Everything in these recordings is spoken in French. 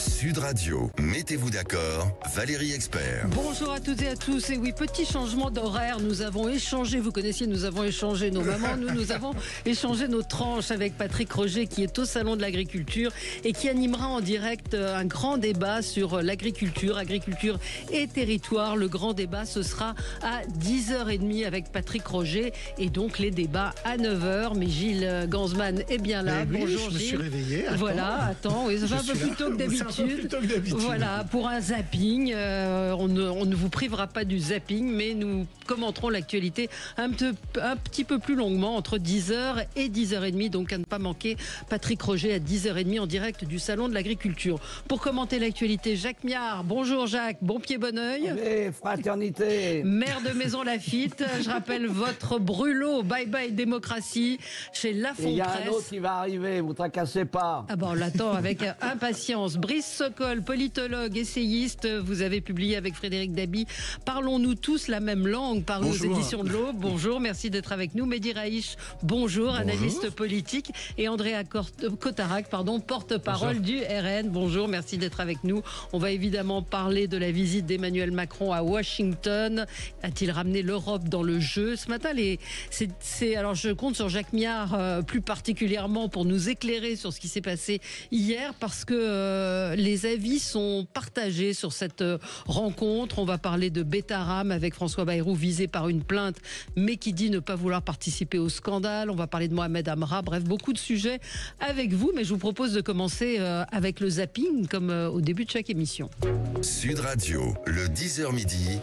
Sud Radio, mettez-vous d'accord, Valérie Expert. Bonjour à toutes et à tous. Et oui, petit changement d'horaire. Nous avons échangé, vous connaissiez, nous avons échangé nos mamans. Nous avons échangé nos tranches avec Patrick Roger qui est au Salon de l'Agriculture et qui animera en direct un grand débat sur l'agriculture, agriculture et territoire. Le grand débat, ce sera à 10h30 avec Patrick Roger et donc les débats à 9h. Mais Gilles Gansman est bien là. Oui, bonjour je me Gilles. suis réveillé. Voilà, oui, ça fait un peu plus tôt que d'habitude. Voilà, pour un zapping. On ne vous privera pas du zapping, mais nous commenterons l'actualité un petit peu plus longuement, entre 10h et 10h30. Donc à ne pas manquer Patrick Roger à 10h30 en direct du Salon de l'Agriculture. Pour commenter l'actualité, Jacques Miard. Bonjour Jacques, bon pied, bon oeil. Allez, fraternité. Maire de Maison Lafitte. Je rappelle votre brûlot, bye bye démocratie, chez Lafon Il y a Presse. un autre qui va arriver, vous tracassez pas. Ah ben on l'attend avec impatience. Brice Sokol, politologue, essayiste, vous avez publié avec Frédéric Dabi Parlons-nous tous la même langue, paru aux éditions de l'Aube. Bonjour, merci d'être avec nous. Mehdi Raïch, bonjour, analyste politique. Et Andrea Cotarac, porte-parole du RN. Bonjour, merci d'être avec nous. On va évidemment parler de la visite d'Emmanuel Macron à Washington. A-t-il ramené l'Europe dans le jeu ce matin? Alors je compte sur Jacques Miard plus particulièrement pour nous éclairer sur ce qui s'est passé hier, parce que les avis sont partagés sur cette rencontre. On va parler de Betaram avec François Bayrou, visé par une plainte, mais qui dit ne pas vouloir participer au scandale. On va parler de Mohamed Amra. Bref, beaucoup de sujets avec vous, mais je vous propose de commencer avec le zapping, comme au début de chaque émission. Sud Radio, le 10h midi.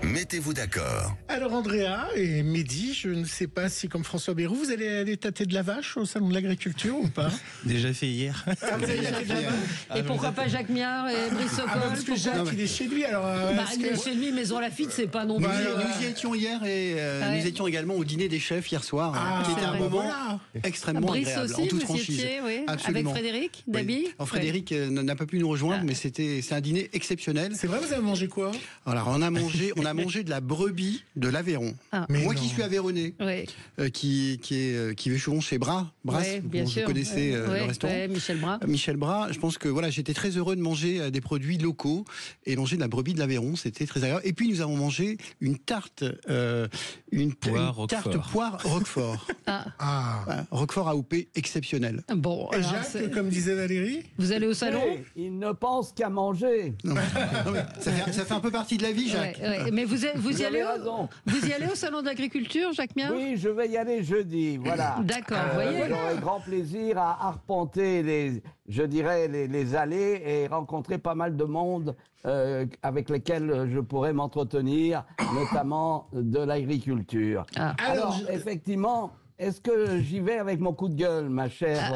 Mettez-vous d'accord. Alors Andrea et Mehdi, je ne sais pas si comme François Bayrou, vous allez aller tâter de la vache au Salon de l'Agriculture ou pas? Déjà fait hier. Ah, vous avez déjà fait de la vache. Et pourquoi pas Jacques Miard et Brice Sokol? Parce que Jacques, il est chez lui. Alors, Il est chez lui, Maison Lafitte, c'est pas non plus. Nous y étions hier et nous étions également au dîner des chefs hier soir, qui était un moment extrêmement Brice agréable, aussi, en toute vous y franchise. étiez, oui, Absolument. avec Frédéric Dabi. Oui. Alors, Frédéric n'a pas pu nous rejoindre, mais c'est un dîner exceptionnel. C'est vrai, vous avez mangé quoi? Alors on a mangé de la brebis de l'Aveyron. Moi qui suis aveyronnais, qui vais souvent chez Brass, bien sûr. vous connaissez le restaurant. Michel Bras. Je pense que voilà, j'étais très heureux de manger des produits locaux et manger de la brebis de l'Aveyron, c'était très agréable. Et puis nous avons mangé une tarte poire Roquefort. Roquefort AOP exceptionnel. Bon, et Jacques, comme disait Valérie, vous allez au salon? Il ne pense qu'à manger. Ça fait un peu partie de la vie, Jacques. Mais vous y allez au Salon de l'Agriculture, Jacques Miard? Oui, je vais y aller jeudi, voilà. D'accord, vous voyez. J'aurai grand plaisir à arpenter les allées et rencontrer pas mal de monde avec lesquels je pourrais m'entretenir, notamment de l'agriculture. Alors, effectivement, est-ce que j'y vais avec mon coup de gueule, ma chère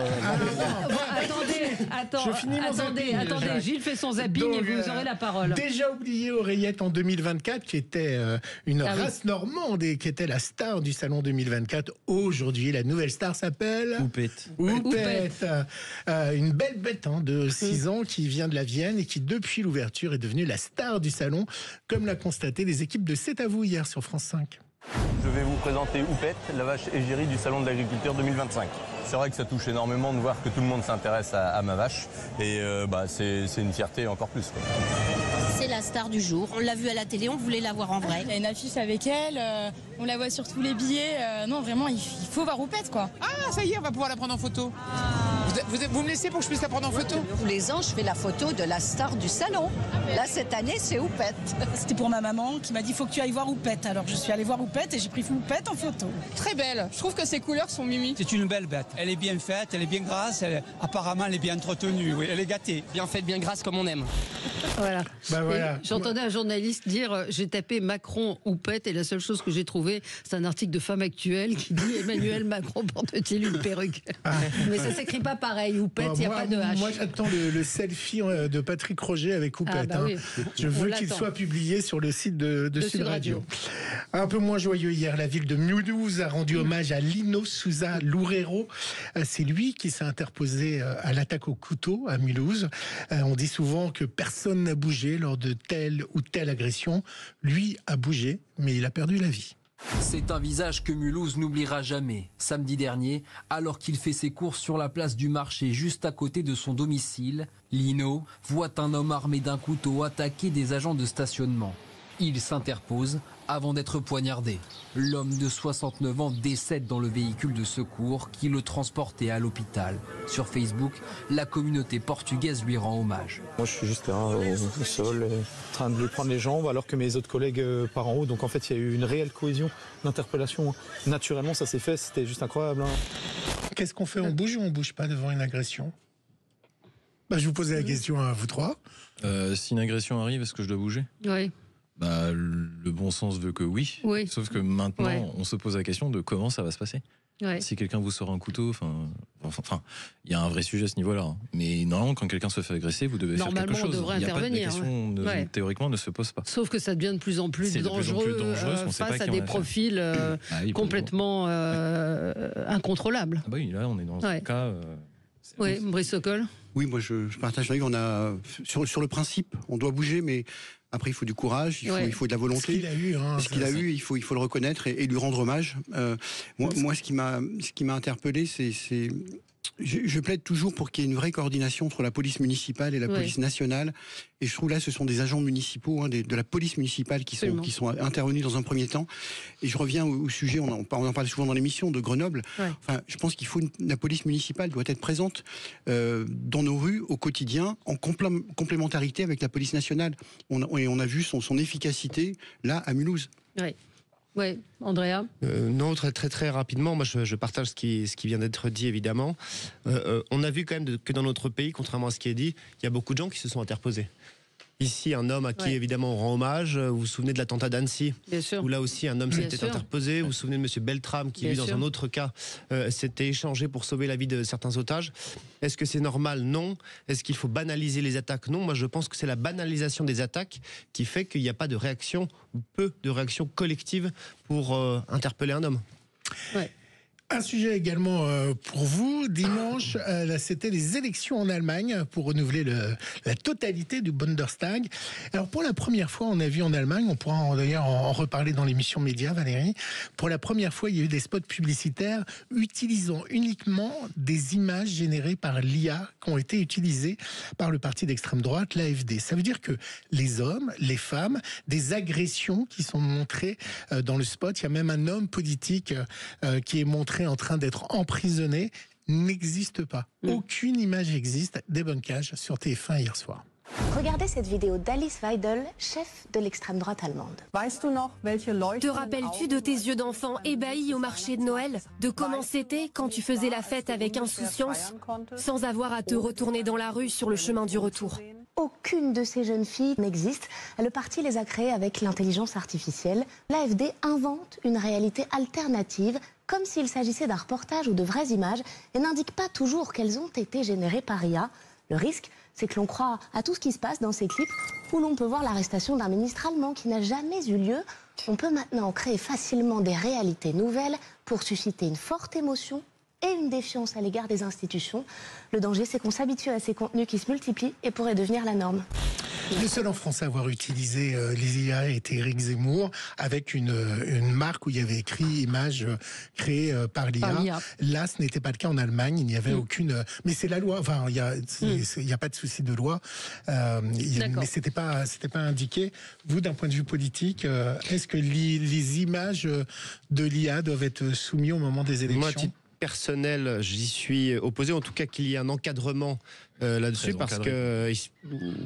Attendez, Gilles fait son zapping. Donc, et vous aurez la parole. Déjà oublié Oreillette en 2024, qui était une race normande et qui était la star du Salon 2024. Aujourd'hui, la nouvelle star s'appelle Houppette. Une belle bête de 6 ans qui vient de la Vienne et qui, depuis l'ouverture, est devenue la star du Salon, comme l'a constaté les équipes de C'est à vous hier sur France 5. Je vais vous présenter Houppette, la vache égérie du Salon de l'Agriculture 2025. C'est vrai que ça touche énormément de voir que tout le monde s'intéresse à ma vache et c'est une fierté encore plus, quoi. C'est la star du jour. On l'a vue à la télé, on voulait la voir en vrai. Il y a une affiche avec elle, on la voit sur tous les billets. Non, vraiment, il faut voir Houppette, quoi. Ah, ça y est, on va pouvoir la prendre en photo. Vous me laissez pour que je puisse la prendre en photo? Tous les ans, je fais la photo de la star du salon. Là, cette année, c'est Houppette. C'était pour ma maman qui m'a dit, faut que tu ailles voir Houppette. Alors, je suis allée voir Houppette et j'ai pris Houppette en photo. Très belle. Je trouve que ses couleurs sont mimi. C'est une belle bête. Elle est bien faite, elle est bien grasse. Apparemment, elle est bien entretenue. Oui, elle est gâtée. Bien faite, bien grasse comme on aime. Voilà. Voilà. J'entendais un journaliste dire j'ai tapé Macron Houppette et la seule chose que j'ai trouvée, c'est un article de Femme Actuelle qui dit Emmanuel Macron porte-t-il une perruque? Mais ça s'écrit pas pareil. Houppette, il n'y a pas de H. Moi, j'attends le selfie de Patrick Roger avec Houppette. Oui. Je veux qu'il soit publié sur le site de Sud Radio. Un peu moins joyeux hier, la ville de Mulhouse a rendu hommage à Lino Souza Loureiro. C'est lui qui s'est interposé à l'attaque au couteau à Mulhouse. On dit souvent que personne n'a bougé lors de telle ou telle agression. Lui a bougé, mais il a perdu la vie. C'est un visage que Mulhouse n'oubliera jamais. Samedi dernier, alors qu'il fait ses courses sur la place du marché juste à côté de son domicile, Lino voit un homme armé d'un couteau attaquer des agents de stationnement. Il s'interpose avant d'être poignardé. L'homme de 69 ans décède dans le véhicule de secours qui le transportait à l'hôpital. Sur Facebook, la communauté portugaise lui rend hommage. Moi je suis juste là au sol, en train de lui prendre les jambes alors que mes autres collègues partent en haut. Donc en fait il y a eu une réelle cohésion d'interpellation. Naturellement ça s'est fait, c'était juste incroyable. Qu'est-ce qu'on fait? On bouge ou on bouge pas devant une agression? Je vous posais la question à vous trois. Si une agression arrive, est-ce que je dois bouger? Oui. Le bon sens veut que oui. Sauf que maintenant, on se pose la question de comment ça va se passer. Si quelqu'un vous sort un couteau, il y a un vrai sujet à ce niveau-là. Hein. Mais normalement, quand quelqu'un se fait agresser, vous devez faire quelque chose. Normalement, on devrait intervenir. La question, théoriquement, ne se pose pas. Sauf que ça devient de plus en plus dangereux face à des profils complètement incontrôlables. Oui, là, on est dans un cas... Brice Sokol. Oui, moi je partage l'avis. On a sur le principe, on doit bouger, mais après il faut du courage, il faut de la volonté. Ce qu'il a eu, il faut le reconnaître et lui rendre hommage. Moi, ce qui m'a interpellé, c'est je plaide toujours pour qu'il y ait une vraie coordination entre la police municipale et la police nationale. Et je trouve là, ce sont des agents municipaux de la police municipale qui sont intervenus dans un premier temps. Et je reviens au sujet, on en parle souvent dans l'émission, de Grenoble. Enfin, je pense qu'il faut la police municipale doit être présente dans nos rues au quotidien, en complémentarité avec la police nationale. On a vu son efficacité là à Mulhouse. Oui, Andrea. Non, très rapidement. Moi, je partage ce qui vient d'être dit, évidemment. On a vu quand même que dans notre pays, contrairement à ce qui est dit, il y a beaucoup de gens qui se sont interposés. Ici, un homme à qui, évidemment, on rend hommage. Vous vous souvenez de l'attentat d'Annecy, où là aussi, un homme s'était interposé. Vous vous souvenez de M. Beltrame, qui, lui, dans un autre cas, s'était échangé pour sauver la vie de certains otages. Est-ce que c'est normal? Non. Est-ce qu'il faut banaliser les attaques? Non. Moi, je pense que c'est la banalisation des attaques qui fait qu'il n'y a pas de réaction, ou peu de réaction collective pour interpeller un homme. Un sujet également pour vous. Dimanche, c'était les élections en Allemagne pour renouveler la totalité du Bundestag. Alors pour la première fois, on a vu en Allemagne, on pourra d'ailleurs en reparler dans l'émission Média, Valérie, pour la première fois, il y a eu des spots publicitaires utilisant uniquement des images générées par l'IA qui ont été utilisées par le parti d'extrême droite, l'AfD. Ça veut dire que les hommes, les femmes, des agressions qui sont montrées dans le spot, il y a même un homme politique qui est montré en train d'être emprisonné, n'existe pas. Aucune image existe. Débunkage sur TF1 hier soir. Regardez cette vidéo d'Alice Weidel, chef de l'extrême droite allemande. Te rappelles-tu de tes yeux d'enfant ébahis au marché de Noël? De comment c'était quand tu faisais la fête avec insouciance, sans avoir à te retourner dans la rue sur le chemin du retour? Aucune de ces jeunes filles n'existe. Le parti les a créées avec l'intelligence artificielle. L'AfD invente une réalité alternative, comme s'il s'agissait d'un reportage ou de vraies images, et n'indique pas toujours qu'elles ont été générées par IA. Le risque, c'est que l'on croit à tout ce qui se passe dans ces clips où l'on peut voir l'arrestation d'un ministre allemand qui n'a jamais eu lieu. On peut maintenant créer facilement des réalités nouvelles pour susciter une forte émotion et une défiance à l'égard des institutions. Le danger, c'est qu'on s'habitue à ces contenus qui se multiplient et pourraient devenir la norme. Le seul en France à avoir utilisé les IA était Éric Zemmour, avec une marque où il y avait écrit image créée par l'IA. Là, ce n'était pas le cas en Allemagne. Il n'y avait aucune. Mais c'est la loi. Enfin, il y a pas de souci de loi. Mais c'était pas indiqué. Vous, d'un point de vue politique, est-ce que les images de l'IA doivent être soumises au moment des élections? Moi, personnel, j'y suis opposé, en tout cas qu'il y ait un encadrement là-dessus, parce que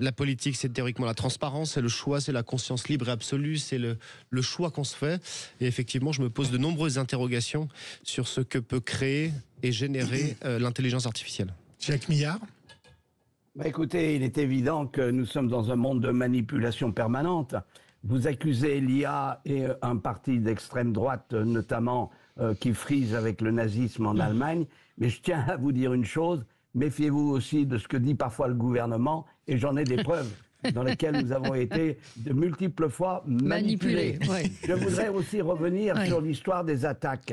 la politique, c'est théoriquement la transparence, c'est le choix, c'est la conscience libre et absolue, c'est le choix qu'on se fait. Et effectivement, je me pose de nombreuses interrogations sur ce que peut créer et générer l'intelligence artificielle. Jacques Millard. Écoutez, il est évident que nous sommes dans un monde de manipulation permanente. Vous accusez l'IA et un parti d'extrême droite, notamment, qui frise avec le nazisme en Allemagne. Mais je tiens à vous dire une chose, méfiez-vous aussi de ce que dit parfois le gouvernement, et j'en ai des preuves dans lesquelles nous avons été de multiples fois manipulés. Je voudrais aussi revenir sur l'histoire des attaques.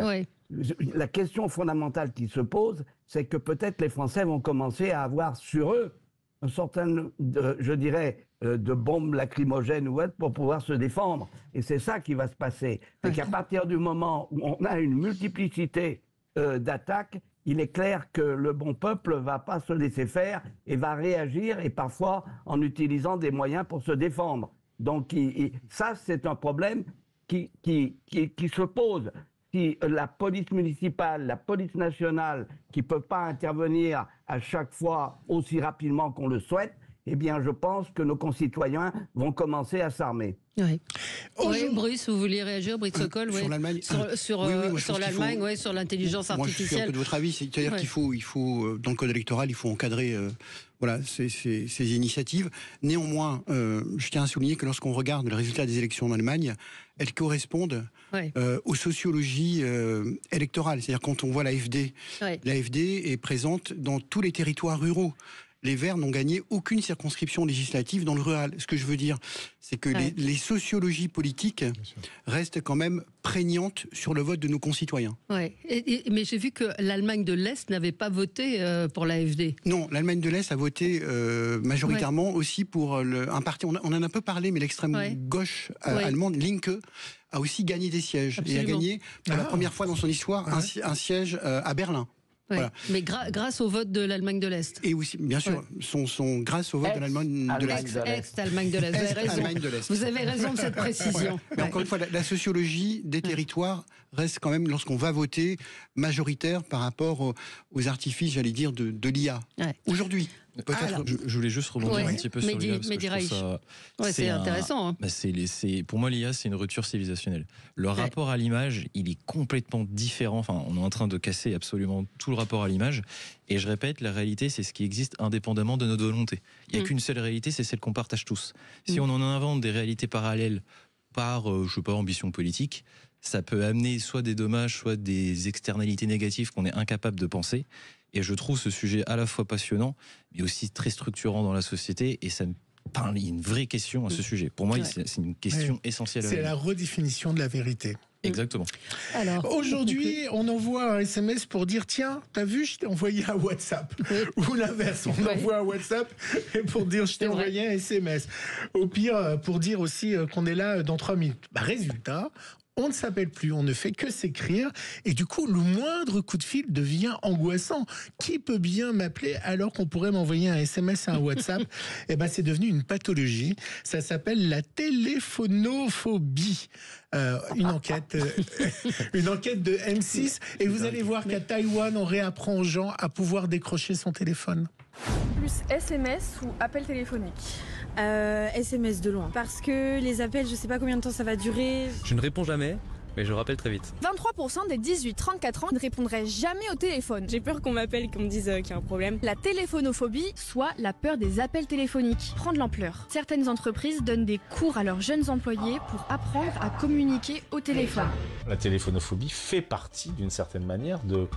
La question fondamentale qui se pose, c'est que peut-être les Français vont commencer à avoir sur eux un certain, je dirais, de bombes lacrymogènes ou autre pour pouvoir se défendre. Et c'est ça qui va se passer. C'est qu'à partir du moment où on a une multiplicité d'attaques, il est clair que le bon peuple va pas se laisser faire et va réagir, et parfois en utilisant des moyens pour se défendre. Donc ça, c'est un problème qui se pose. Si la police municipale, la police nationale, qui ne peut pas intervenir à chaque fois aussi rapidement qu'on le souhaite, eh bien, je pense que nos concitoyens vont commencer à s'armer. Oui. Brice, vous vouliez réagir, Brice Sokol, sur l'Allemagne, sur l'Allemagne, sur l'intelligence artificielle. Moi, je suis un peu de votre avis, c'est-à-dire qu'il faut, dans le code électoral, il faut encadrer ces initiatives. Néanmoins, je tiens à souligner que lorsqu'on regarde le résultat des élections en Allemagne, elles correspondent aux sociologies électorales. C'est-à-dire quand on voit l'AfD, l'AfD est présente dans tous les territoires ruraux. Les Verts n'ont gagné aucune circonscription législative dans le rural. Ce que je veux dire, c'est que les sociologies politiques restent quand même prégnantes sur le vote de nos concitoyens. Ouais. Mais j'ai vu que l'Allemagne de l'Est n'avait pas voté pour l'AfD. Non, l'Allemagne de l'Est a voté majoritairement aussi pour un parti, on en a un peu parlé, mais l'extrême gauche allemande, Linke, a aussi gagné des sièges. Absolument. Et a gagné pour la première fois dans son histoire un siège à Berlin. Ouais. Voilà. Mais grâce au vote de l'Allemagne de l'Est. Et aussi, bien sûr, grâce au vote de l'Allemagne de l'Est. Ex-Allemagne de l'Est. Vous avez raison de cette précision. Mais encore une fois, la sociologie des territoires reste quand même, lorsqu'on va voter, majoritaire par rapport aux artifices, j'allais dire, de l'IA. Aujourd'hui. Peut-être, je voulais juste rebondir un petit peu sur l'IA. C'est intéressant. Hein. Pour moi, l'IA, c'est une rupture civilisationnelle. Le rapport à l'image, il est complètement différent. Enfin, on est en train de casser absolument tout le rapport à l'image. Et je répète, la réalité, c'est ce qui existe indépendamment de notre volonté. Il n'y a qu'une seule réalité, c'est celle qu'on partage tous. Si on en invente des réalités parallèles par, je sais pas, ambition politique, ça peut amener soit des dommages, soit des externalités négatives qu'on est incapable de penser. Et je trouve ce sujet à la fois passionnant, mais aussi très structurant dans la société. Et ça me parle, il y a une vraie question à ce sujet. Pour moi, c'est une question essentielle. C'est la redéfinition de la vérité. Exactement. Alors, aujourd'hui, on envoie un SMS pour dire tiens, t'as vu, je t'ai envoyé un WhatsApp. Ou l'inverse, on envoie un WhatsApp pour dire je t'ai envoyé un SMS. Au pire, pour dire aussi qu'on est là dans 3 minutes. Résultat, on ne s'appelle plus, on ne fait que s'écrire. Et du coup, le moindre coup de fil devient angoissant. Qui peut bien m'appeler alors qu'on pourrait m'envoyer un SMS et un WhatsApp? C'est devenu une pathologie. Ça s'appelle la téléphonophobie. Une enquête de M6. Et vous allez voir qu'à Taïwan, on réapprend aux gens à pouvoir décrocher son téléphone. Plus SMS ou appel téléphonique? SMS de loin. Parce que les appels, je sais pas combien de temps ça va durer. Je ne réponds jamais, mais je rappelle très vite. 23% des 18-34 ans ne répondraient jamais au téléphone. J'ai peur qu'on m'appelle et qu'on me dise qu'il y a un problème. La téléphonophobie, soit la peur des appels téléphoniques, prend de l'ampleur. Certaines entreprises donnent des cours à leurs jeunes employés pour apprendre à communiquer au téléphone. La téléphonophobie fait partie, d'une certaine manière, de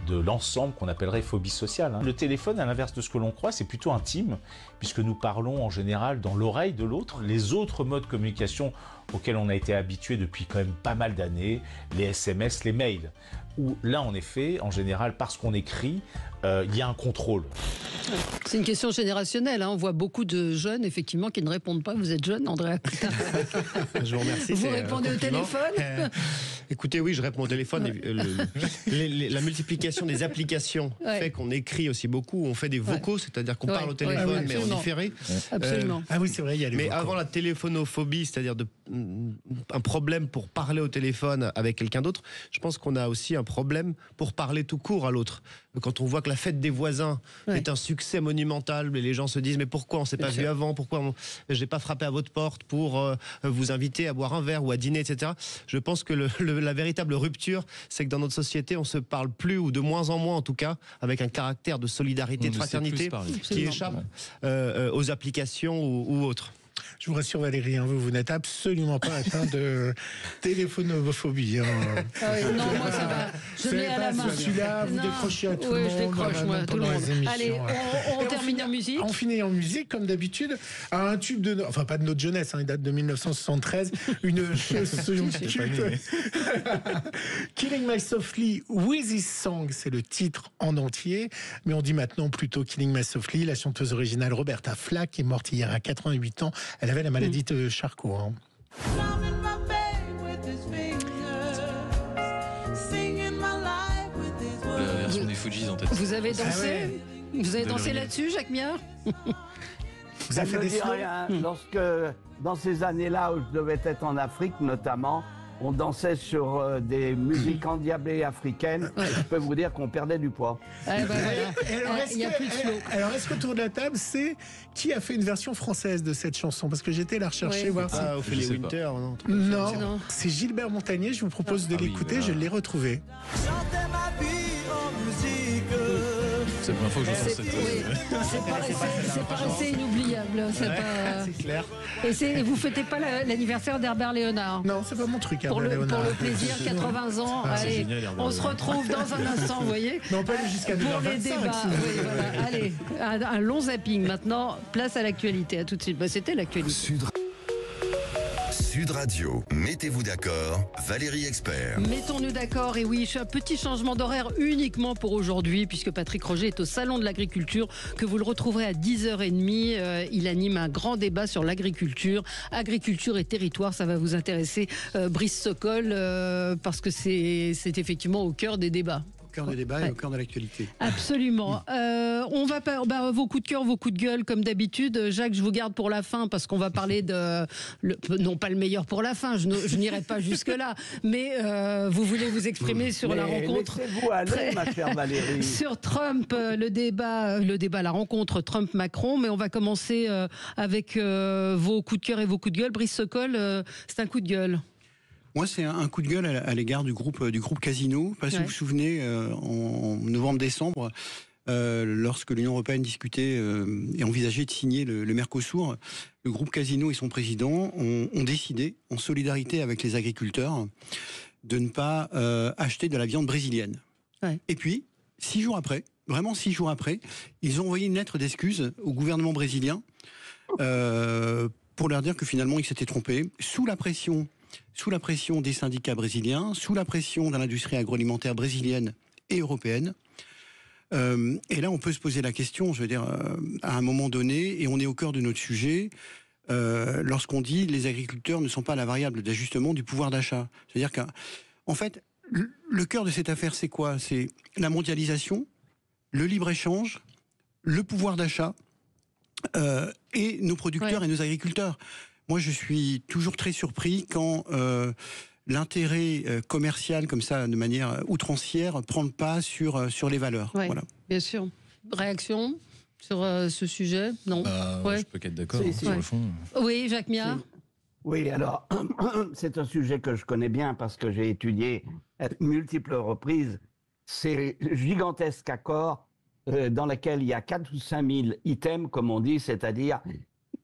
l'ensemble qu'on appellerait phobie sociale. Le téléphone, à l'inverse de ce que l'on croit, c'est plutôt intime, puisque nous parlons en général dans l'oreille de l'autre. Les autres modes de communication auxquels on a été habitué depuis quand même pas mal d'années, les SMS, les mails, où là, en effet, en général, parce qu'on écrit, il y a un contrôle. C'est une question générationnelle. On voit beaucoup de jeunes, effectivement, qui ne répondent pas. Vous êtes jeune, André. Je vous remercie. Vous répondez au téléphone Écoutez, oui, je réponds au téléphone. La multiplication des applications fait qu'on écrit aussi beaucoup. On fait des vocaux, c'est-à-dire qu'on parle au téléphone, mais en différé. Absolument. Oui, c'est vrai, il y a les mais vocaux. avant la téléphonophobie, c'est-à-dire un problème pour parler au téléphone avec quelqu'un d'autre, je pense qu'on a aussi un problème pour parler tout court à l'autre. Quand on voit que la fête des voisins est un succès monumental, et les gens se disent mais pourquoi on s'est pas vu avant, pourquoi j'ai pas frappé à votre porte pour vous inviter à boire un verre ou à dîner, etc. Je pense que la véritable rupture, c'est que dans notre société, on se parle plus, ou de moins en moins en tout cas, avec un caractère de solidarité, de fraternité qui échappe aux applications ou autres. Je vous rassure Valérie, hein, vous n'êtes absolument pas atteint de téléphonophobie. Hein. Ah oui, non, moi ça va. Je l'ai à la main. Celui-là, vous décrochez à tout le monde. Oui, je décroche, moi, tout le monde. Allez, on termine en musique. On finit en musique, comme d'habitude, à un tube de... Enfin, pas de notre jeunesse, hein, il date de 1973. Une chanson culte. Killing My Softly with His Song, c'est le titre en entier. Mais on dit maintenant plutôt Killing My Softly. La chanteuse originale Roberta Flack est morte hier à 88 ans. Elle avait la maladie de Charcot. Hein. La version des Fujis en tête. Vous avez dansé Vous avez dansé là-dessus, Jacques Miard? Ça me dit rien. Lorsque, dans ces années-là où je devais être en Afrique notamment, on dansait sur des musiques endiablées africaines. Je peux vous dire qu'on perdait du poids. Il n'y a plus de flow. Alors, est-ce qu'autour de la table, c'est qui a fait une version française de cette chanson? Parce que j'étais la rechercher, voir si... Ophélie Winter, non, c'est Gilbert Montagnier. Je vous propose de l'écouter. Je l'ai retrouvé. C'est la première fois que je sens cette... C'est pas resté inoubliable. C'est clair. Et vous fêtez pas l'anniversaire d'Herbert Léonard? Non, c'est pas mon truc, pour Herbert le Léonard. plaisir, 80 ans. Allez, génial, on se retrouve dans un instant, vous voyez. Non, pas jusqu'à 2h25. Pour les débats. Oui, voilà. Allez, un long zapping. Maintenant, place à l'actualité. À tout de suite. C'était l'actualité. Sud Radio, mettez-vous d'accord, Valérie Expert. Mettons-nous d'accord, et oui, un petit changement d'horaire uniquement pour aujourd'hui, puisque Patrick Roger est au Salon de l'Agriculture, que vous le retrouverez à 10h30. Il anime un grand débat sur l'agriculture, agriculture et territoire. Ça va vous intéresser, Brice Sokol, parce que c'est effectivement au cœur des débats. Au cœur des débats et au cœur de l'actualité. Absolument. On va vos coups de cœur, vos coups de gueule, comme d'habitude. Jacques, je vous garde pour la fin parce qu'on va parler non pas le meilleur pour la fin, je n'irai pas jusque-là, mais vous voulez vous exprimer sur la rencontre. Laissez-vous aller, ma chère Valérie. Sur Trump, le débat, la rencontre Trump-Macron, mais on va commencer avec vos coups de cœur et vos coups de gueule. Brice Sokol, c'est un coup de gueule. Moi, c'est un coup de gueule à l'égard du groupe Casino. Parce que vous vous souvenez, en novembre-décembre, lorsque l'Union européenne discutait et envisageait de signer le Mercosur, le groupe Casino et son président ont décidé, en solidarité avec les agriculteurs, de ne pas acheter de la viande brésilienne. Ouais. Et puis, 6 jours après, vraiment 6 jours après, ils ont envoyé une lettre d'excuse au gouvernement brésilien pour leur dire que finalement, ils s'étaient trompés, sous la pression des syndicats brésiliens, sous la pression de l'industrie agroalimentaire brésilienne et européenne. Et là, on peut se poser la question, je veux dire, à un moment donné, et on est au cœur de notre sujet, lorsqu'on dit les agriculteurs ne sont pas la variable d'ajustement du pouvoir d'achat. C'est-à-dire qu'en fait, le cœur de cette affaire, c'est quoi? C'est la mondialisation, le libre-échange, le pouvoir d'achat et nos producteurs et nos agriculteurs. Moi, je suis toujours très surpris quand l'intérêt commercial, comme ça, de manière outrancière, prend le pas sur les valeurs. Ouais, voilà. Bien sûr. Réaction sur ce sujet? Non. Je peux qu'être d'accord sur le fond. Oui, Jacques Miard. Oui, alors, c'est un sujet que je connais bien parce que j'ai étudié à multiples reprises ces gigantesques accords dans lesquels il y a 4 ou 5 000 items, comme on dit, c'est-à-dire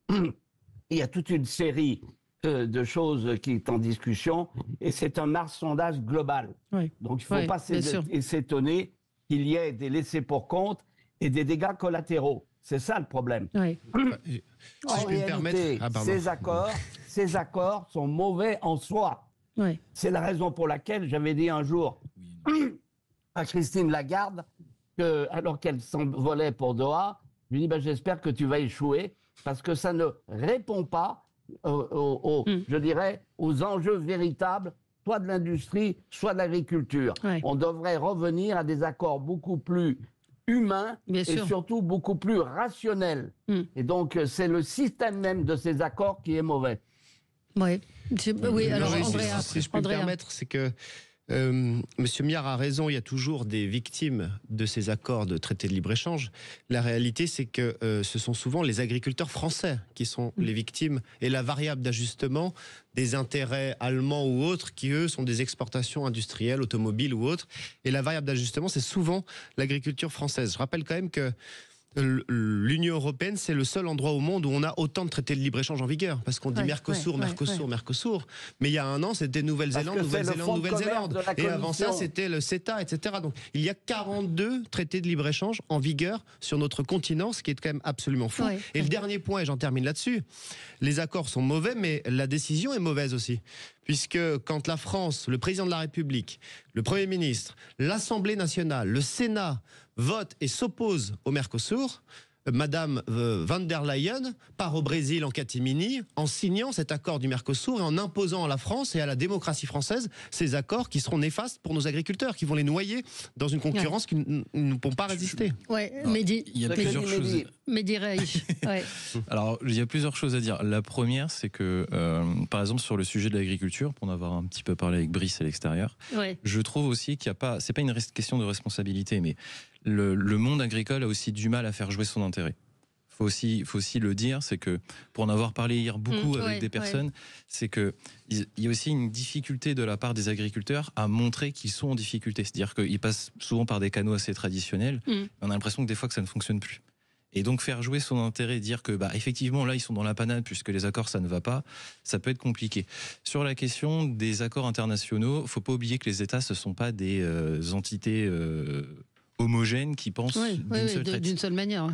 il y a toute une série de choses qui est en discussion et c'est un marchandage global. Oui. Donc il ne faut pas s'étonner qu'il y ait des laissés pour compte et des dégâts collatéraux. C'est ça le problème. Oui. En réalité, ces accords sont mauvais en soi. Oui. C'est la raison pour laquelle j'avais dit un jour à Christine Lagarde, alors qu'elle s'envolait pour Doha, je lui ai dit j'espère que tu vas échouer parce que ça ne répond pas je dirais, aux enjeux véritables, soit de l'industrie, soit de l'agriculture. Ouais. On devrait revenir à des accords beaucoup plus humains et surtout beaucoup plus rationnels. Et donc, c'est le système même de ces accords qui est mauvais. Oui, alors Andrea, si je peux me permettre, c'est que Monsieur Miard a raison, il y a toujours des victimes de ces accords de traité de libre-échange. La réalité, c'est que ce sont souvent les agriculteurs français qui sont les victimes et la variable d'ajustement des intérêts allemands ou autres qui, eux, sont des exportations industrielles, automobiles ou autres. Et la variable d'ajustement, c'est souvent l'agriculture française. Je rappelle quand même que l'Union européenne, c'est le seul endroit au monde où on a autant de traités de libre-échange en vigueur. Parce qu'on dit Mercosur. Mais il y a un an, c'était Nouvelle-Zélande. Et avant ça, c'était le CETA, etc. Donc il y a 42 traités de libre-échange en vigueur sur notre continent, ce qui est quand même absolument fou. Et le dernier point, et j'en termine là-dessus, les accords sont mauvais, mais la décision est mauvaise aussi. Puisque quand la France, le président de la République, le Premier ministre, l'Assemblée nationale, le Sénat votent et s'opposent au Mercosur, Madame van der Leyen part au Brésil en catimini en signant cet accord du Mercosur et en imposant à la France et à la démocratie française ces accords qui seront néfastes pour nos agriculteurs, qui vont les noyer dans une concurrence qui ne pourront pas résister. Mehdi, il y a plusieurs choses. Mehdi Reich. Alors, il y a plusieurs choses à dire. La première, c'est que, par exemple, sur le sujet de l'agriculture, pour en avoir un petit peu parlé avec Brice à l'extérieur, je trouve aussi qu'il n'y a pas, c'est pas une question de responsabilité, mais le monde agricole a aussi du mal à faire jouer son intérêt. Faut aussi le dire, c'est que pour en avoir parlé hier beaucoup avec des personnes, c'est que il y a aussi une difficulté de la part des agriculteurs à montrer qu'ils sont en difficulté. C'est-à-dire qu'ils passent souvent par des canaux assez traditionnels. On a l'impression que des fois que ça ne fonctionne plus. Et donc faire jouer son intérêt, dire que effectivement là ils sont dans la panade puisque les accords ça ne va pas, ça peut être compliqué. Sur la question des accords internationaux, faut pas oublier que les États ce sont pas des entités homogènes qui pensent d'une seule manière.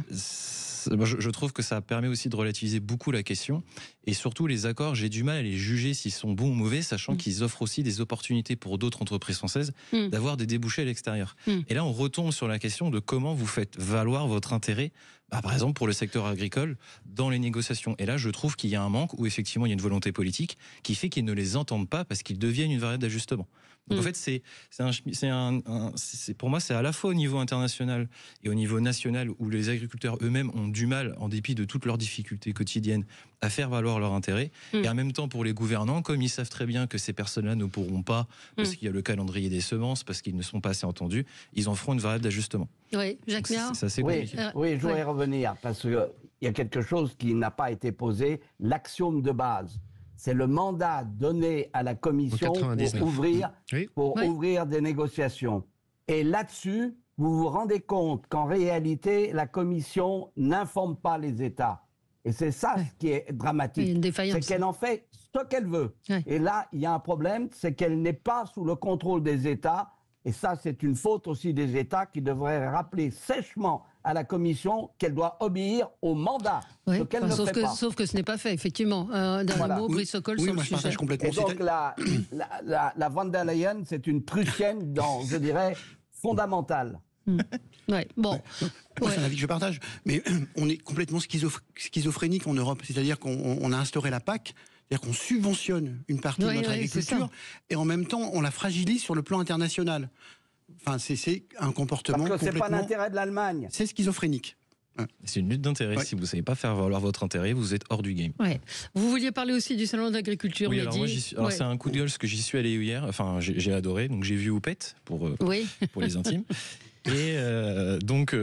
Je trouve que ça permet aussi de relativiser beaucoup la question. Et surtout, les accords, j'ai du mal à les juger s'ils sont bons ou mauvais, sachant qu'ils offrent aussi des opportunités pour d'autres entreprises françaises d'avoir des débouchés à l'extérieur. Et là, on retombe sur la question de comment vous faites valoir votre intérêt, par exemple pour le secteur agricole, dans les négociations. Et là, je trouve qu'il y a un manque, où effectivement, il y a une volonté politique qui fait qu'ils ne les entendent pas parce qu'ils deviennent une variable d'ajustement. Donc en fait, pour moi, c'est à la fois au niveau international et au niveau national où les agriculteurs eux-mêmes ont du mal, en dépit de toutes leurs difficultés quotidiennes, à faire valoir leur intérêt. Et en même temps, pour les gouvernants, comme ils savent très bien que ces personnes-là ne pourront pas, parce qu'il y a le calendrier des semences, parce qu'ils ne sont pas assez entendus, ils en feront une variable d'ajustement. Oui, Jacques Méard. Oui, je voudrais revenir, parce qu'il y a quelque chose qui n'a pas été posé, l'axiome de base. C'est le mandat donné à la Commission pour ouvrir des négociations. Et là-dessus, vous vous rendez compte qu'en réalité, la Commission n'informe pas les États. Et c'est ça ce qui est dramatique. C'est qu'elle en fait ce qu'elle veut. Et là, il y a un problème, c'est qu'elle n'est pas sous le contrôle des États. Et ça, c'est une faute aussi des États qui devraient rappeler sèchement à la Commission qu'elle doit obéir au mandat. Sauf que ce n'est pas fait, effectivement. D'un mot, Brice Sokol sur le sujet. Et donc la van der Leyen, c'est une Prussienne, je dirais, fondamentale. Moi, c'est un avis que je partage. Mais on est complètement schizophrénique en Europe. C'est-à-dire qu'on a instauré la PAC, c'est-à-dire qu'on subventionne une partie de notre agriculture et en même temps, on la fragilise sur le plan international. Enfin, c'est un comportement complètement... Parce que c'est pas l'intérêt de l'Allemagne. C'est schizophrénique. C'est une lutte d'intérêt. Si vous ne savez pas faire valoir votre intérêt, vous êtes hors du game. Vous vouliez parler aussi du salon de l'agriculture, alors moi, c'est un coup de gueule parce que j'y suis allé hier. Enfin, j'ai adoré. Donc j'ai vu Oupette pour les intimes. Et donc,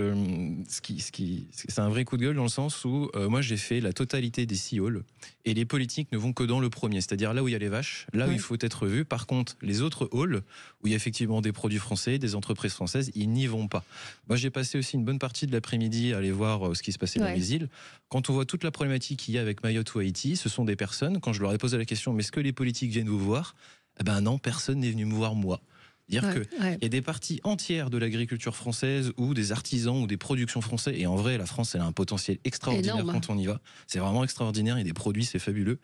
c'est un vrai coup de gueule dans le sens où moi j'ai fait la totalité des 6 halls et les politiques ne vont que dans le premier, c'est-à-dire là où il y a les vaches, là où il faut être vu. Par contre, les autres halls où il y a effectivement des produits français, des entreprises françaises, ils n'y vont pas. Moi j'ai passé aussi une bonne partie de l'après-midi à aller voir ce qui se passait dans les îles. Quand on voit toute la problématique qu'il y a avec Mayotte ou Haïti, ce sont des personnes, quand je leur ai posé la question, mais est-ce que les politiques viennent vous voir ? Eh ben non, personne n'est venu me voir moi. Dire qu'il y a des parties entières de l'agriculture française ou des artisans ou des productions françaises, et en vrai la France elle a un potentiel extraordinaire quand on y va, c'est vraiment extraordinaire, il y a des produits, c'est fabuleux.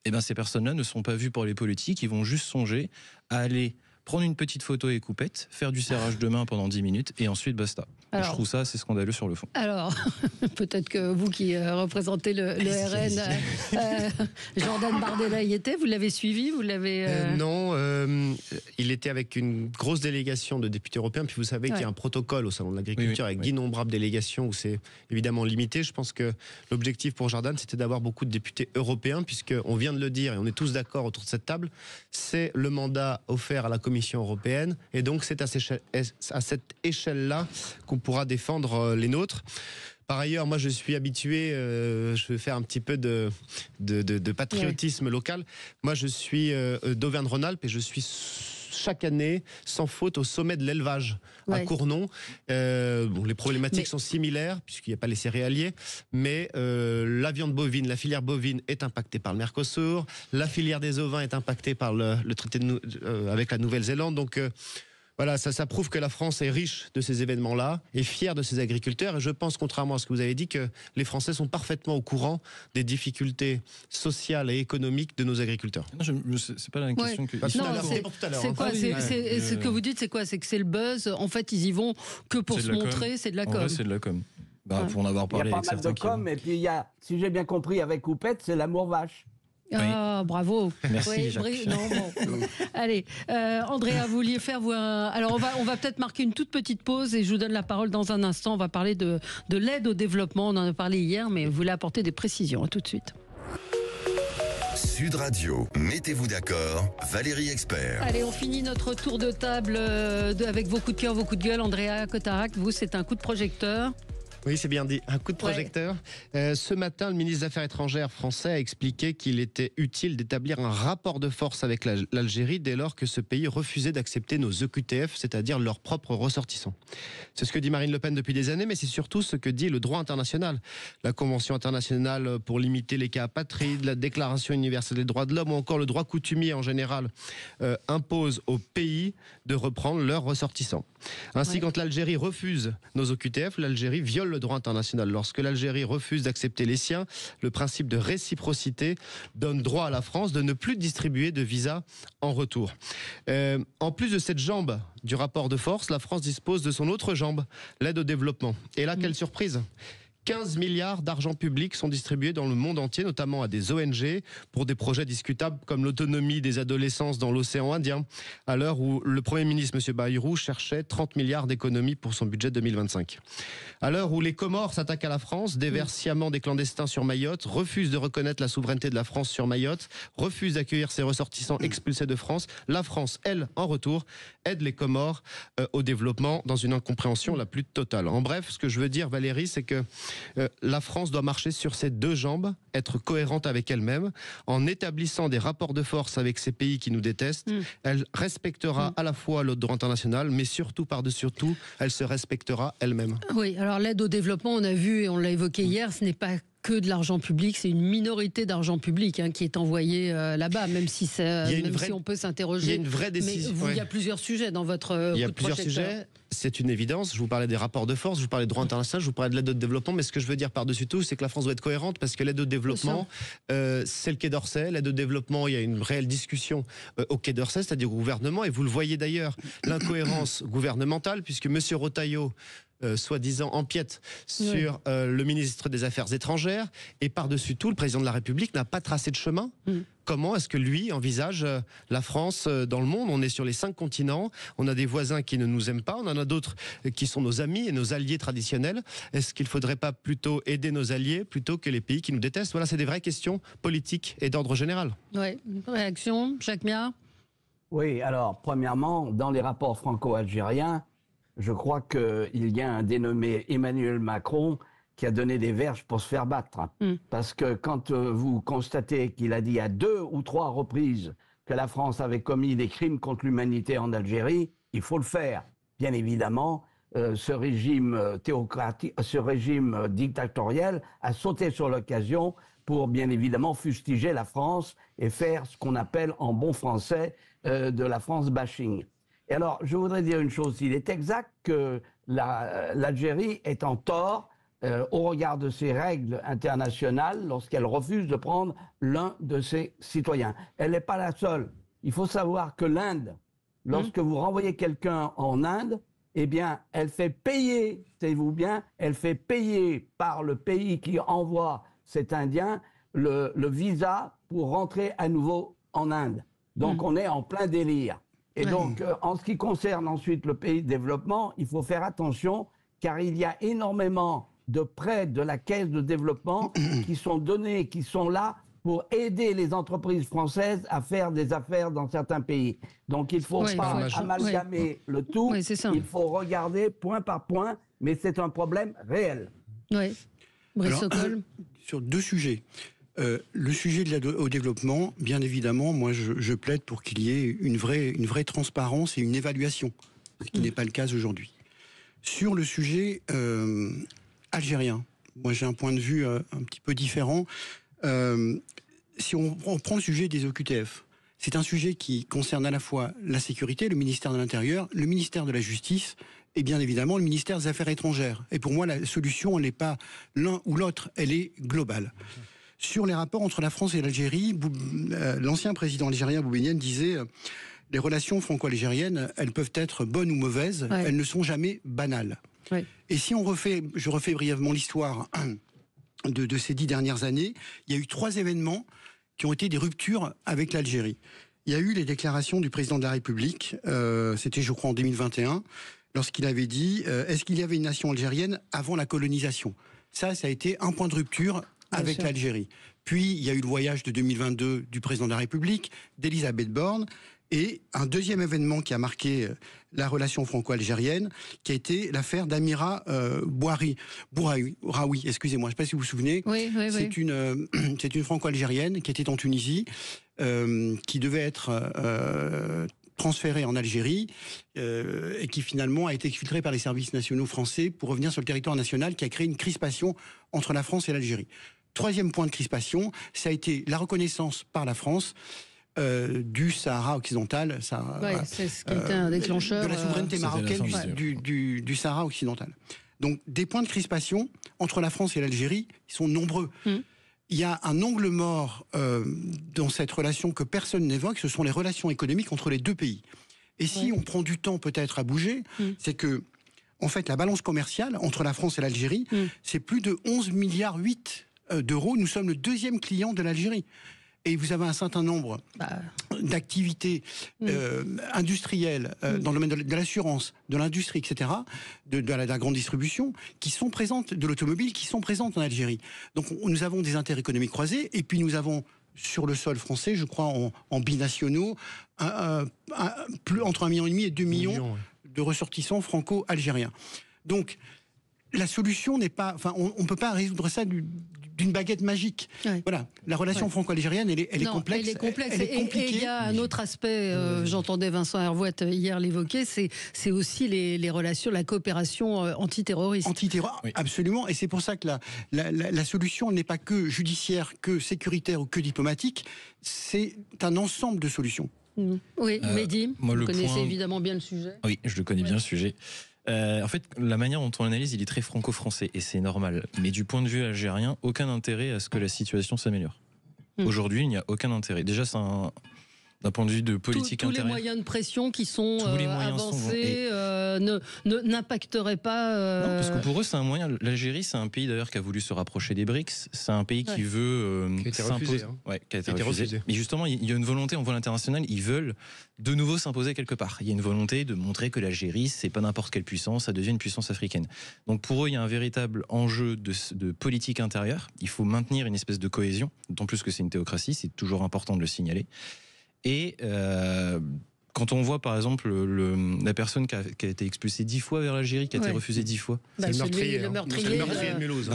Et bien ces personnes-là ne sont pas vues par les politiques, ils vont juste songer à aller prendre une petite photo avec Coupette, faire du serrage de main pendant 10 minutes et ensuite basta. Alors, je trouve ça assez scandaleux sur le fond. Alors, peut-être que vous qui représentez le RN, Jordan Bardella y était, vous l'avez suivi, vous l'avez... Non, il était avec une grosse délégation de députés européens, puis vous savez qu'il y a un protocole au Salon de l'Agriculture avec d'innombrables délégations où c'est évidemment limité. Je pense que l'objectif pour Jordan, c'était d'avoir beaucoup de députés européens, puisqu'on vient de le dire, et on est tous d'accord autour de cette table, c'est le mandat offert à la Commission européenne, et donc c'est à cette échelle-là qu'on pourra défendre les nôtres. Par ailleurs, moi je suis habitué, je vais faire un petit peu de chaque année, sans faute, au sommet de l'élevage à Cournon. Les problématiques sont similaires, puisqu'il n'y a pas les céréaliers, mais la viande bovine, la filière bovine est impactée par le Mercosur, la filière des ovins est impactée par le traité avec la Nouvelle-Zélande. Donc voilà, ça prouve que la France est riche de ces événements-là, et fière de ses agriculteurs. Et je pense, contrairement à ce que vous avez dit, que les Français sont parfaitement au courant des difficultés sociales et économiques de nos agriculteurs. C'est pas la question que... Ce que vous dites, c'est quoi? C'est que c'est le buzz. En fait, ils y vont que pour se montrer. C'est de la com. En vrai, c'est de la com. Pour en avoir parlé avec certains. Il y a pas mal de com, et puis il y a, si j'ai bien compris, avec Houppette, c'est l'amour vache. Ah, bravo. Merci, Jacques. Allez, Andrea, vous vouliez faire Alors, on va peut-être marquer une toute petite pause et je vous donne la parole dans un instant. On va parler de l'aide au développement. On en a parlé hier, mais vous voulez apporter des précisions. À tout de suite. Sud Radio, mettez-vous d'accord, Valérie Expert. Allez, on finit notre tour de table avec vos coups de cœur, vos coups de gueule. Andrea Cotarac, vous, c'est un coup de projecteur. Oui, c'est bien dit. Un coup de projecteur. Ce matin, le ministre des Affaires étrangères français a expliqué qu'il était utile d'établir un rapport de force avec l'Algérie dès lors que ce pays refusait d'accepter nos EQTF, c'est-à-dire leurs propres ressortissants. C'est ce que dit Marine Le Pen depuis des années, mais c'est surtout ce que dit le droit international. La Convention internationale pour limiter les cas apatrides, la Déclaration universelle des droits de l'homme ou encore le droit coutumier en général impose aux pays de reprendre leurs ressortissants. Ainsi, quand l'Algérie refuse nos OQTF, l'Algérie viole le droit international. Lorsque l'Algérie refuse d'accepter les siens, le principe de réciprocité donne droit à la France de ne plus distribuer de visa en retour. En plus de cette jambe du rapport de force, la France dispose de son autre jambe, l'aide au développement. Et là, quelle surprise! 15 milliards d'argent public sont distribués dans le monde entier, notamment à des ONG, pour des projets discutables comme l'autonomie des adolescents dans l'océan Indien, à l'heure où le Premier ministre, M. Bayrou, cherchait 30 milliards d'économies pour son budget 2025. À l'heure où les Comores s'attaquent à la France, déversent sciemment des clandestins sur Mayotte, refusent de reconnaître la souveraineté de la France sur Mayotte, refusent d'accueillir ses ressortissants expulsés de France, la France, elle, en retour, aide les Comores au développement dans une incompréhension la plus totale. En bref, ce que je veux dire, Valérie, c'est que la France doit marcher sur ses deux jambes, être cohérente avec elle-même, en établissant des rapports de force avec ces pays qui nous détestent. Elle respectera à la fois le droit international, mais surtout, par-dessus tout, elle se respectera elle-même. Oui, alors l'aide au développement, on a vu et on l'a évoqué hier, ce n'est pas que de l'argent public, c'est une minorité d'argent public qui est envoyé là-bas, même si on peut s'interroger. Il y a une vraie décision. Mais il y a plusieurs sujets dans votre Il y a plusieurs sujets, c'est une évidence. Je vous parlais des rapports de force, je vous parlais de droit international, je vous parlais de l'aide au développement, mais ce que je veux dire par-dessus tout, c'est que la France doit être cohérente, parce que l'aide au développement, c'est le Quai d'Orsay. L'aide au développement, il y a une réelle discussion au Quai d'Orsay, c'est-à-dire au gouvernement, et vous le voyez d'ailleurs, l'incohérence gouvernementale, puisque M. Rotaillot, soi-disant empiète sur le ministre des Affaires étrangères, et par-dessus tout, le président de la République n'a pas tracé de chemin. Comment est-ce que lui envisage la France dans le monde? On est sur les 5 continents, on a des voisins qui ne nous aiment pas, on en a d'autres qui sont nos amis et nos alliés traditionnels. Est-ce qu'il ne faudrait pas plutôt aider nos alliés plutôt que les pays qui nous détestent? Voilà, c'est des vraies questions politiques et d'ordre général. Oui, réaction, Jacques Miard? Oui, alors, premièrement, dans les rapports franco-algériens, je crois qu'il y a un dénommé Emmanuel Macron qui a donné des verges pour se faire battre. Parce que quand vous constatez qu'il a dit à 2 ou 3 reprises que la France avait commis des crimes contre l'humanité en Algérie, il faut le faire. Bien évidemment, ce régime théocratique, ce régime dictatorial a sauté sur l'occasion pour bien évidemment fustiger la France et faire ce qu'on appelle en bon français de la France bashing. Et alors, je voudrais dire une chose, il est exact que l'Algérie est en tort au regard de ses règles internationales lorsqu'elle refuse de prendre l'un de ses citoyens. Elle n'est pas la seule. Il faut savoir que l'Inde, lorsque vous renvoyez quelqu'un en Inde, eh bien, elle fait payer, savez-vous bien, elle fait payer par le pays qui envoie cet Indien le visa pour rentrer à nouveau en Inde. Donc, on est en plein délire. Et donc, en ce qui concerne ensuite le pays de développement, il faut faire attention, car il y a énormément de prêts de la Caisse de développement qui sont donnés, qui sont là pour aider les entreprises françaises à faire des affaires dans certains pays. Donc, il ne faut pas amalgamer le tout, il faut regarder point par point, mais c'est un problème réel. Oui. Brice Sokol. Sur 2 sujets. Le sujet de l'aide au développement, bien évidemment, moi je plaide pour qu'il y ait une vraie transparence et une évaluation, ce qui n'est pas le cas aujourd'hui. Sur le sujet algérien, moi j'ai un point de vue un petit peu différent. Si on prend le sujet des OQTF, c'est un sujet qui concerne à la fois la sécurité, le ministère de l'Intérieur, le ministère de la Justice et bien évidemment le ministère des Affaires étrangères. Et pour moi, la solution, elle n'est pas l'un ou l'autre, elle est globale. Sur les rapports entre la France et l'Algérie, l'ancien président algérien Boubenienne disait les relations franco-algériennes, elles peuvent être bonnes ou mauvaises, elles ne sont jamais banales. Ouais. Et si je refais brièvement l'histoire de ces 10 dernières années, il y a eu 3 événements qui ont été des ruptures avec l'Algérie. Il y a eu les déclarations du président de la République, c'était je crois en 2021, lorsqu'il avait dit est-ce qu'il y avait une nation algérienne avant la colonisation ? Ça a été un point de rupture avec l'Algérie. Puis il y a eu le voyage de 2022 du président de la République, d'Elisabeth Borne, et un deuxième événement qui a marqué la relation franco-algérienne, qui a été l'affaire d'Amira Bouraoui, excusez-moi, je ne sais pas si vous vous souvenez. Oui. C'est une franco-algérienne qui était en Tunisie, qui devait être transférée en Algérie, et qui finalement a été exfiltrée par les services nationaux français pour revenir sur le territoire national, qui a créé une crispation entre la France et l'Algérie. Troisième point de crispation, ça a été la reconnaissance par la France du Sahara occidental, c'est ce qui était un déclencheur de la souveraineté marocaine du Sahara occidental. Donc des points de crispation entre la France et l'Algérie, ils sont nombreux. Il y a un angle mort dans cette relation que personne n'évoque, ce sont les relations économiques entre les deux pays. Et si on prend du temps peut-être à bouger, c'est que en fait la balance commerciale entre la France et l'Algérie, c'est plus de 11,8 milliards d'euros. Nous sommes le 2e client de l'Algérie. Et vous avez un certain nombre d'activités industrielles dans le domaine de l'assurance, de l'industrie, etc., de la grande distribution, qui sont présentes, de l'automobile, qui sont présentes en Algérie. Donc nous avons des intérêts économiques croisés, et puis nous avons sur le sol français, je crois, en binationaux, entre 1,5 million et 2 millions de ressortissants franco-algériens. Donc la solution n'est pas... Enfin, on ne peut pas résoudre ça d'une baguette magique. Voilà, la relation franco-algérienne, elle est complexe. Elle est complexe. Elle est compliquée. Et il y a un autre aspect, j'entendais Vincent Hervouet hier l'évoquer, c'est aussi les relations, la coopération antiterroriste. Absolument. Et c'est pour ça que la solution n'est pas que judiciaire, que sécuritaire ou que diplomatique. C'est un ensemble de solutions. Oui, Mehdi, vous connaissez évidemment bien le sujet. Oui, je le connais bien, le sujet. En fait, la manière dont on l'analyse, il est très franco-français et c'est normal. Mais du point de vue algérien, aucun intérêt à ce que la situation s'améliore. Aujourd'hui, il n'y a aucun intérêt. Déjà, c'est d'un point de vue de politique intérieure. Tous les moyens de pression qui sont avancés n'impacteraient pas... Non, parce que pour eux, c'est un moyen. L'Algérie, c'est un pays d'ailleurs qui a voulu se rapprocher des BRICS. C'est un pays qui veut s'imposer. Qui a été refusé. Mais justement, il y a une volonté en voie internationale. Ils veulent de nouveau s'imposer quelque part. Il y a une volonté de montrer que l'Algérie, c'est pas n'importe quelle puissance, ça devient une puissance africaine. Donc pour eux, il y a un véritable enjeu de politique intérieure. Il faut maintenir une espèce de cohésion, d'autant plus que c'est une théocratie, c'est toujours important de le signaler. Et quand on voit par exemple la personne qui a été expulsée 10 fois vers l'Algérie, qui a été refusée 10 fois. C'est le meurtrier de Mulhouse.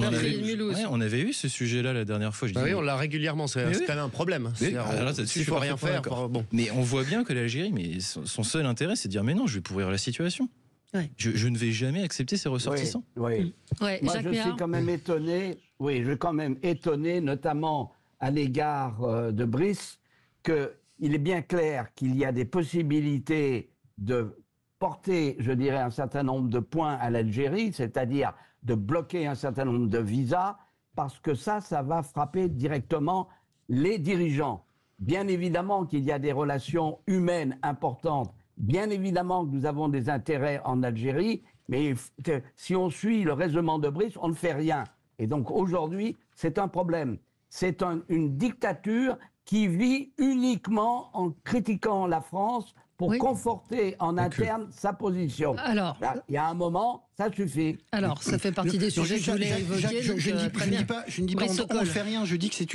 On avait eu ce sujet-là la dernière fois. Oui, on l'a régulièrement, c'est quand même un problème. Il ne faut rien faire. Mais on voit bien que l'Algérie, son seul intérêt, c'est de dire mais non, je vais pourrir la situation. Je ne vais jamais accepter ces ressortissants. Moi, je suis quand même étonné. Oui, je suis quand même étonné, notamment à l'égard de Brice, qu'il est bien clair qu'il y a des possibilités de porter, je dirais, un certain nombre de points à l'Algérie, c'est-à-dire de bloquer un certain nombre de visas, parce que ça va frapper directement les dirigeants. Bien évidemment qu'il y a des relations humaines importantes, bien évidemment que nous avons des intérêts en Algérie, mais si on suit le raisonnement de Brice, on ne fait rien. Et donc aujourd'hui, c'est un problème. C'est une dictature qui vit uniquement en critiquant la France pour conforter en interne sa position. Alors, il y a un moment, ça suffit. Alors, ça fait partie des sujets que je voulais évoquer. Je ne dis pas on ne fait rien, je dis que c'est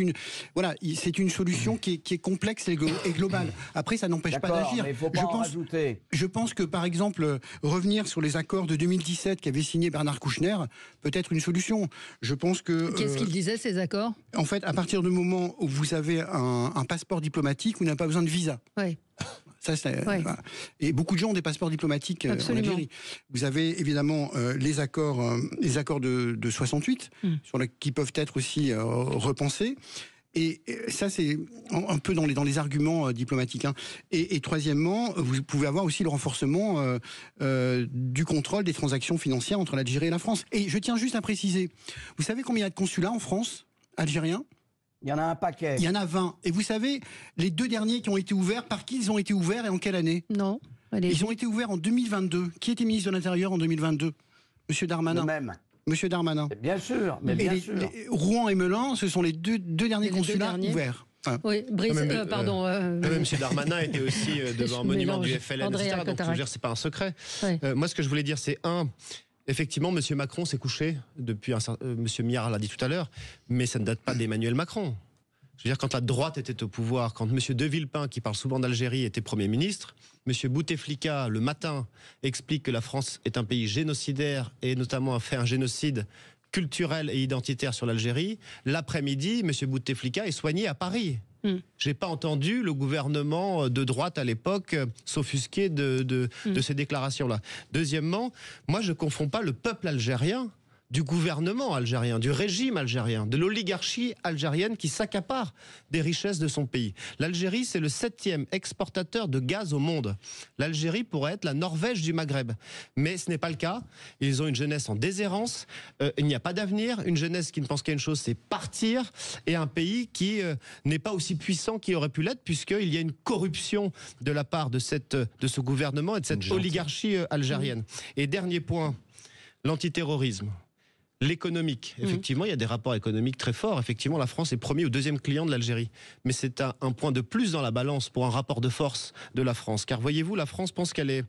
une solution qui est complexe et globale. Après, ça n'empêche pas d'agir. Mais il faut pas en rajouter. Je pense que, par exemple, revenir sur les accords de 2017 qu'avait signé Bernard Kouchner peut être une solution. Je pense que... Qu'est-ce qu'il disait, ces accords ? En fait, à partir du moment où vous avez un passeport diplomatique, vous n'avez pas besoin de visa. Oui. Voilà. Et beaucoup de gens ont des passeports diplomatiques en Algérie. Vous avez évidemment les accords de 68 qui peuvent être aussi repensés. Et ça, c'est un peu dans les arguments diplomatiques. Et troisièmement, vous pouvez avoir aussi le renforcement du contrôle des transactions financières entre l'Algérie et la France. Et je tiens juste à préciser, vous savez combien il y a de consulats en France, algériens ? Il y en a un paquet. Il y en a 20. Et vous savez, les 2 derniers qui ont été ouverts, par qui ils ont été ouverts et en quelle année ? Non. Ils ont été ouverts en 2022. Qui était ministre de l'Intérieur en 2022 ? Monsieur Darmanin. Le même. Monsieur Darmanin. Bien sûr, mais bien sûr. Rouen et Melun, ce sont les deux derniers consulats ouverts. Oui, Brice, pardon. Monsieur Darmanin était aussi devant un monument du FLN, etc. Donc, je veux dire, c'est pas un secret. Oui. Moi, ce que je voulais dire, c'est effectivement, M. Macron s'est couché depuis M. Miard l'a dit tout à l'heure, mais ça ne date pas d'Emmanuel Macron. Je veux dire, quand la droite était au pouvoir, quand M. De Villepin, qui parle souvent d'Algérie, était Premier ministre, M. Bouteflika, le matin, explique que la France est un pays génocidaire et notamment a fait un génocide culturel et identitaire sur l'Algérie. L'après-midi, M. Bouteflika est soigné à Paris. J'ai pas entendu le gouvernement de droite à l'époque s'offusquer de ces déclarations-là. Deuxièmement, moi je confonds pas le peuple algérien du gouvernement algérien, du régime algérien, de l'oligarchie algérienne qui s'accapare des richesses de son pays. L'Algérie, c'est le 7e exportateur de gaz au monde. L'Algérie pourrait être la Norvège du Maghreb. Mais ce n'est pas le cas. Ils ont une jeunesse en déshérence. Il n'y a pas d'avenir. Une jeunesse qui ne pense qu'à une chose, c'est partir. Et un pays qui n'est pas aussi puissant qu'il aurait pu l'être, puisqu'il y a une corruption de la part de ce gouvernement et de cette oligarchie algérienne. Et dernier point, l'antiterrorisme. L'économique, effectivement, il y a des rapports économiques très forts. Effectivement, la France est premier ou deuxième client de l'Algérie. Mais c'est un point de plus dans la balance pour un rapport de force de la France. Car voyez-vous, la France pense qu'elle est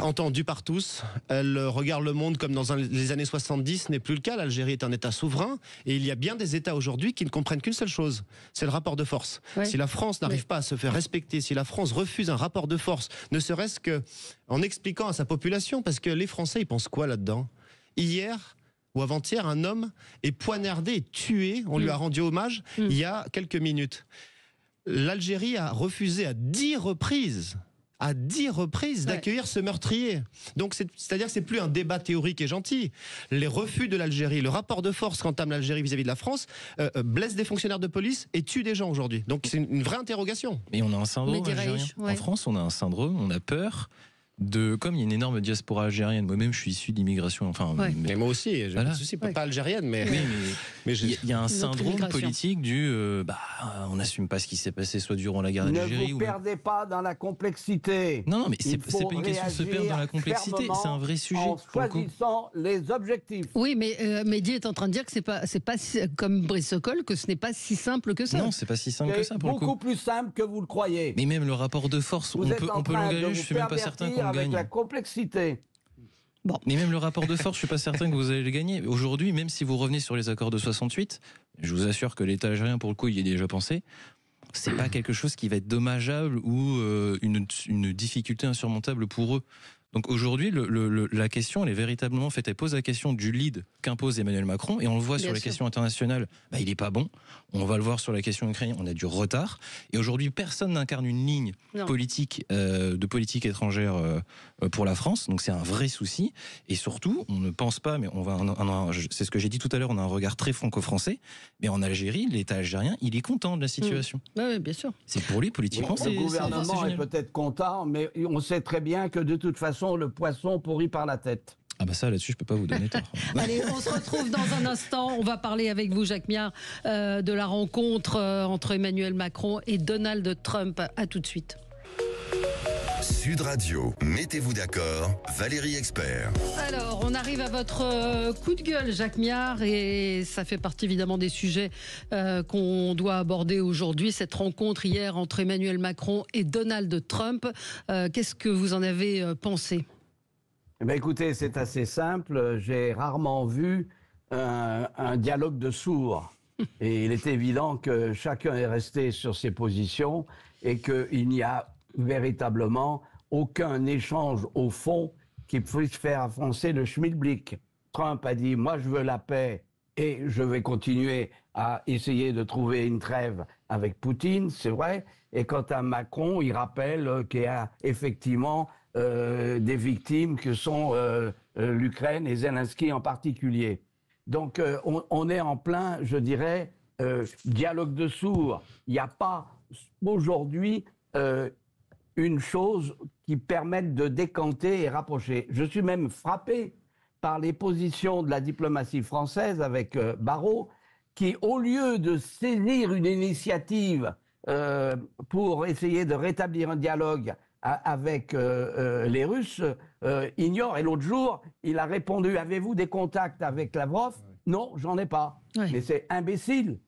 entendue par tous. Elle regarde le monde comme dans les années 70. Ce n'est plus le cas. L'Algérie est un État souverain. Et il y a bien des États aujourd'hui qui ne comprennent qu'une seule chose. C'est le rapport de force. Ouais. Si la France n'arrive pas à se faire respecter, si la France refuse un rapport de force, ne serait-ce qu'en expliquant à sa population, parce que les Français, ils pensent quoi là-dedans ? Hier ou avant-hier, un homme est poignardé et tué. On lui a rendu hommage il y a quelques minutes. L'Algérie a refusé à 10 reprises d'accueillir ce meurtrier. Donc c'est-à-dire que c'est plus un débat théorique et gentil. Les refus de l'Algérie, le rapport de force qu'entame l'Algérie vis-à-vis de la France blesse des fonctionnaires de police et tue des gens aujourd'hui. Donc c'est une vraie interrogation. Mais on a un syndrome algérien. En France, on a un syndrome, on a peur. Comme il y a une énorme diaspora algérienne, moi-même je suis issu d'immigration. Mais moi aussi, j'ai pas de souci, pas algérienne, mais il y a un syndrome politique on n'assume pas ce qui s'est passé soit durant la guerre d'Algérie. Ne vous perdez pas dans la complexité. Non, mais c'est pas une question de se perdre dans la complexité, c'est un vrai sujet. En choisissant les objectifs. Oui, mais Mehdi est en train de dire que c'est pas comme Brice Sokol, que ce n'est pas si simple que ça. Non, c'est pas si simple que ça pour le coup. C'est beaucoup plus simple que vous le croyez. Mais même le rapport de force, on peut l'engager, je suis même pas certain qu'on avec la complexité. Bon. Mais même le rapport de force, je suis pas certain que vous allez le gagner. Aujourd'hui, même si vous revenez sur les accords de 68, je vous assure que l'État algérien, pour le coup, il y a déjà pensé. C'est pas quelque chose qui va être dommageable ou une difficulté insurmontable pour eux. Donc aujourd'hui, la question, elle est véritablement faite. Elle pose la question du lead qu'impose Emmanuel Macron, et on le voit sur les questions internationales, il n'est pas bon. On va le voir sur la question ukrainienne, on a du retard. Et aujourd'hui, personne n'incarne une ligne politique de politique étrangère pour la France. Donc c'est un vrai souci. Et surtout, on ne pense pas, mais c'est ce que j'ai dit tout à l'heure, on a un regard très franco-français. Mais en Algérie, l'État algérien, il est content de la situation. Oui, bien sûr. C'est pour lui, politiquement, le gouvernement est peut-être content, mais on sait très bien que de toute façon, le poisson pourrit par la tête. Ah bah ça, là-dessus, je peux pas vous donner tort. Allez, on se retrouve dans un instant. On va parler avec vous, Jacques Miard, de la rencontre entre Emmanuel Macron et Donald Trump. À tout de suite. Sud Radio, mettez-vous d'accord, Valérie Expert. Alors, on arrive à votre coup de gueule, Jacques Miard, et ça fait partie évidemment des sujets qu'on doit aborder aujourd'hui. Cette rencontre hier entre Emmanuel Macron et Donald Trump. Qu'est-ce que vous en avez pensé ? Eh bien, écoutez, c'est assez simple. J'ai rarement vu un dialogue de sourds. Et il est évident que chacun est resté sur ses positions et qu'il n'y a véritablement aucun échange au fond qui puisse faire avancer le schmilblick. Trump a dit « moi je veux la paix et je vais continuer à essayer de trouver une trêve avec Poutine », c'est vrai. Et quant à Macron, il rappelle qu'il y a effectivement des victimes que sont l'Ukraine et Zelensky en particulier. Donc on est en plein, je dirais, dialogue de sourds. Il n'y a pas aujourd'hui une chose qui permette de décanter et rapprocher. Je suis même frappé par les positions de la diplomatie française avec Barrot, qui, au lieu de saisir une initiative pour essayer de rétablir un dialogue avec les Russes, ignore. Et l'autre jour, il a répondu « Avez-vous des contacts avec Lavrov ?» Non, j'en ai pas. Oui. Mais c'est imbécile.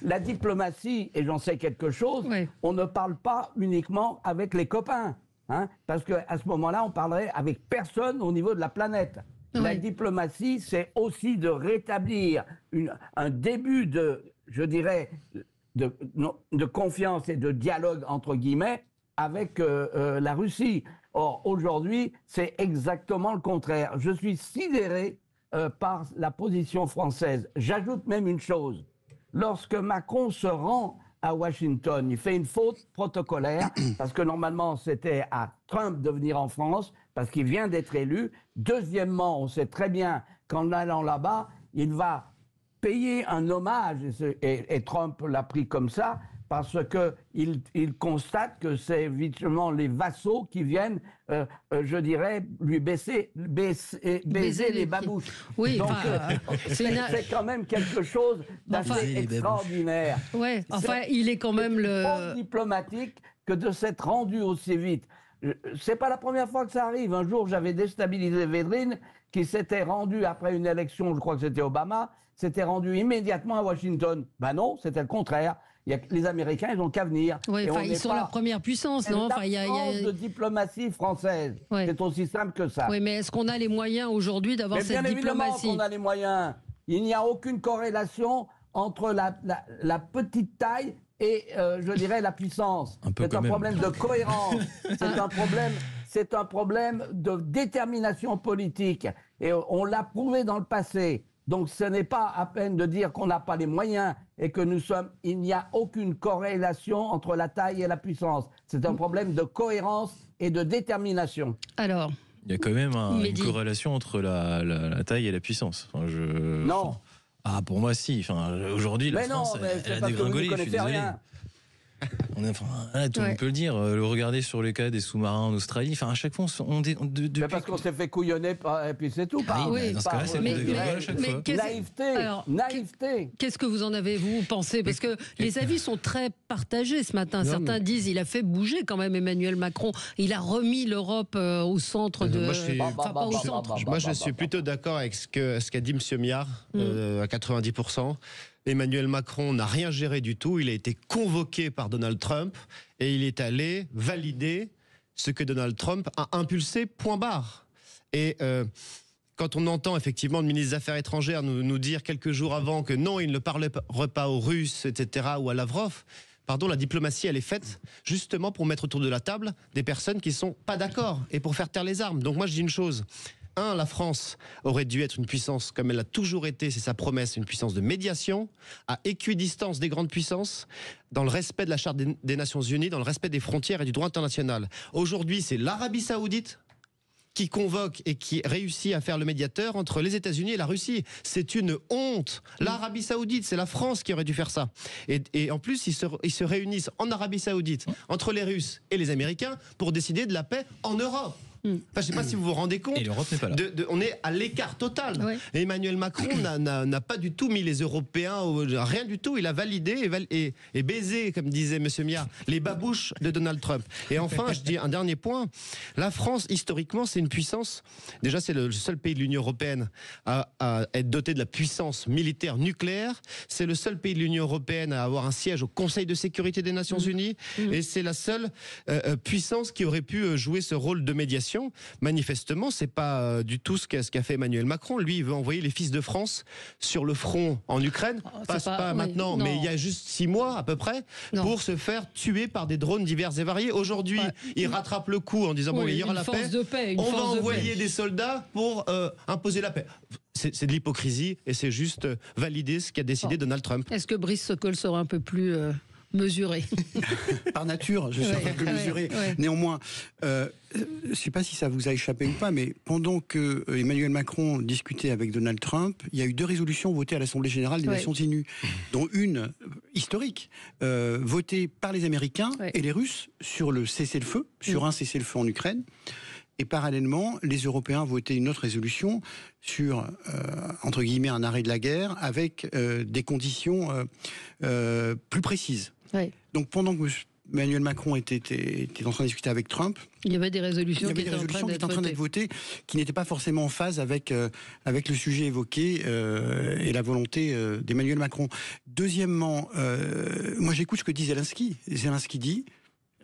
La diplomatie, et j'en sais quelque chose, on ne parle pas uniquement avec les copains. Hein, parce qu'à ce moment-là, on parlerait avec personne au niveau de la planète. La diplomatie, c'est aussi de rétablir un début de, je dirais, de confiance et de dialogue, entre guillemets, avec la Russie. Or, aujourd'hui, c'est exactement le contraire. Je suis sidéré par la position française. J'ajoute même une chose. Lorsque Macron se rend à Washington, il fait une faute protocolaire, parce que normalement, c'était à Trump de venir en France, parce qu'il vient d'être élu. Deuxièmement, on sait très bien qu'en allant là-bas, il va payer un hommage, et Trump l'a pris comme ça, parce qu'il constate que c'est évidemment les vassaux qui viennent, je dirais, lui baiser les babouches. Oui, donc c'est quand même quelque chose d'assez extraordinaire. Ouais, enfin, il est quand même le diplomatique que de s'être rendu aussi vite. C'est pas la première fois que ça arrive. Un jour, j'avais déstabilisé Védrine, qui s'était rendu après une élection, je crois que c'était Obama, s'était rendu immédiatement à Washington. Ben non, c'était le contraire. Les Américains, ils n'ont qu'à venir. Oui, ils sont la première puissance, non? Il y a de diplomatie française. C'est aussi simple que ça. Oui, mais est-ce qu'on a les moyens aujourd'hui d'avoir cette diplomatie? Bien évidemment qu'on a les moyens. Il n'y a aucune corrélation entre la petite taille et, je dirais, la puissance. C'est un problème de cohérence. C'est un problème de détermination politique. Et on l'a prouvé dans le passé. Donc ce n'est pas à peine de dire qu'on n'a pas les moyens et que il n'y a aucune corrélation entre la taille et la puissance. C'est un problème de cohérence et de détermination. Alors, il y a quand même une corrélation entre la taille et la puissance. Enfin, non. Pour moi, si. Enfin, aujourd'hui, la France, elle a dégringolé, je suis désolé. Rien. Tout le monde peut le dire. Le regarder sur les cas des sous-marins en Australie. Enfin, à chaque fois, parce qu'on s'est fait couillonner, et puis c'est tout. Dans ce cas-là, c'est à chaque fois. Naïveté. Qu'est-ce que vous en avez, vous pensé? Parce que les avis sont très partagés ce matin. Certains disent il a fait bouger quand même Emmanuel Macron. Il a remis l'Europe au centre de. Moi, je suis plutôt d'accord avec ce qu'a dit M. Miard, à 90%. Emmanuel Macron n'a rien géré du tout. Il a été convoqué par Donald Trump et il est allé valider ce que Donald Trump a impulsé, point barre. Et quand on entend effectivement le ministre des Affaires étrangères nous dire quelques jours avant que non, il ne parlerait pas aux Russes, etc., ou à Lavrov, pardon, la diplomatie, elle est faite justement pour mettre autour de la table des personnes qui ne sont pas d'accord et pour faire taire les armes. Donc moi, je dis une chose. La France aurait dû être une puissance, comme elle a toujours été, c'est sa promesse, une puissance de médiation, à équidistance des grandes puissances, dans le respect de la Charte des Nations Unies, dans le respect des frontières et du droit international. Aujourd'hui, c'est l'Arabie Saoudite qui convoque et qui réussit à faire le médiateur entre les États-Unis et la Russie. C'est une honte. L'Arabie Saoudite, c'est la France qui aurait dû faire ça. Et en plus, ils se réunissent en Arabie Saoudite, entre les Russes et les Américains, pour décider de la paix en Europe. Enfin, je ne sais pas si vous vous rendez compte. Et l'Europe n'est pas là. On est à l'écart total. Oui. Et Emmanuel Macron n'a pas du tout mis les Européens, rien du tout. Il a validé et baisé, comme disait M. Miard, les babouches de Donald Trump. Et enfin, je dis un dernier point. La France, historiquement, c'est une puissance. Déjà, c'est le seul pays de l'Union européenne à être doté de la puissance militaire nucléaire. C'est le seul pays de l'Union européenne à avoir un siège au Conseil de sécurité des Nations Unies. Et c'est la seule puissance qui aurait pu jouer ce rôle de médiation. Manifestement, c'est pas du tout ce qu'a fait Emmanuel Macron. Lui, il veut envoyer les fils de France sur le front en Ukraine. Pas maintenant, mais il y a juste 6 mois à peu près, pour se faire tuer par des drones divers et variés. Aujourd'hui, il rattrape le coup en disant bon, il y aura la paix. On va envoyer des soldats pour imposer la paix. C'est de l'hypocrisie et c'est juste valider ce qu'a décidé Donald Trump. Est-ce que Brice Sokol sera un peu plus mesuré? Par nature, je suis un peu mesuré. Néanmoins, je ne sais pas si ça vous a échappé ou pas, mais pendant que Emmanuel Macron discutait avec Donald Trump, il y a eu 2 résolutions votées à l'Assemblée générale des Nations Unies, dont une historique, votée par les Américains et les Russes sur le cessez-le-feu, sur un cessez-le-feu en Ukraine. Et parallèlement, les Européens votaient une autre résolution sur, entre guillemets, un arrêt de la guerre avec des conditions plus précises. Donc pendant que Emmanuel Macron était en train de discuter avec Trump, il y avait des résolutions qui étaient en train d'être votées, qui n'étaient pas forcément en phase avec le sujet évoqué et la volonté d'Emmanuel Macron. Deuxièmement, moi j'écoute ce que dit Zelensky. Zelensky dit...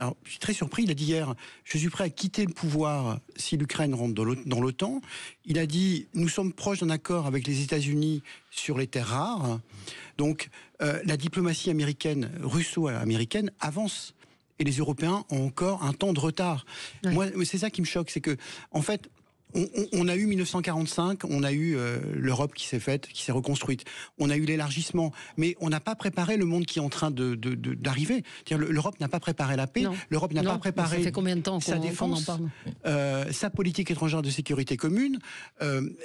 Alors, je suis très surpris, il a dit hier, je suis prêt à quitter le pouvoir si l'Ukraine rentre dans l'OTAN. Il a dit, nous sommes proches d'un accord avec les États-Unis sur les terres rares. Donc, la diplomatie américaine, russo-américaine, avance. Et les Européens ont encore un temps de retard. Moi, c'est ça qui me choque, c'est que, en fait, on a eu 1945, on a eu l'Europe qui s'est faite, qui s'est reconstruite. On a eu l'élargissement, mais on n'a pas préparé le monde qui est en train d'arriver. L'Europe n'a pas préparé la paix, l'Europe n'a pas préparé ça fait combien de temps sa défense, sa politique étrangère de sécurité commune.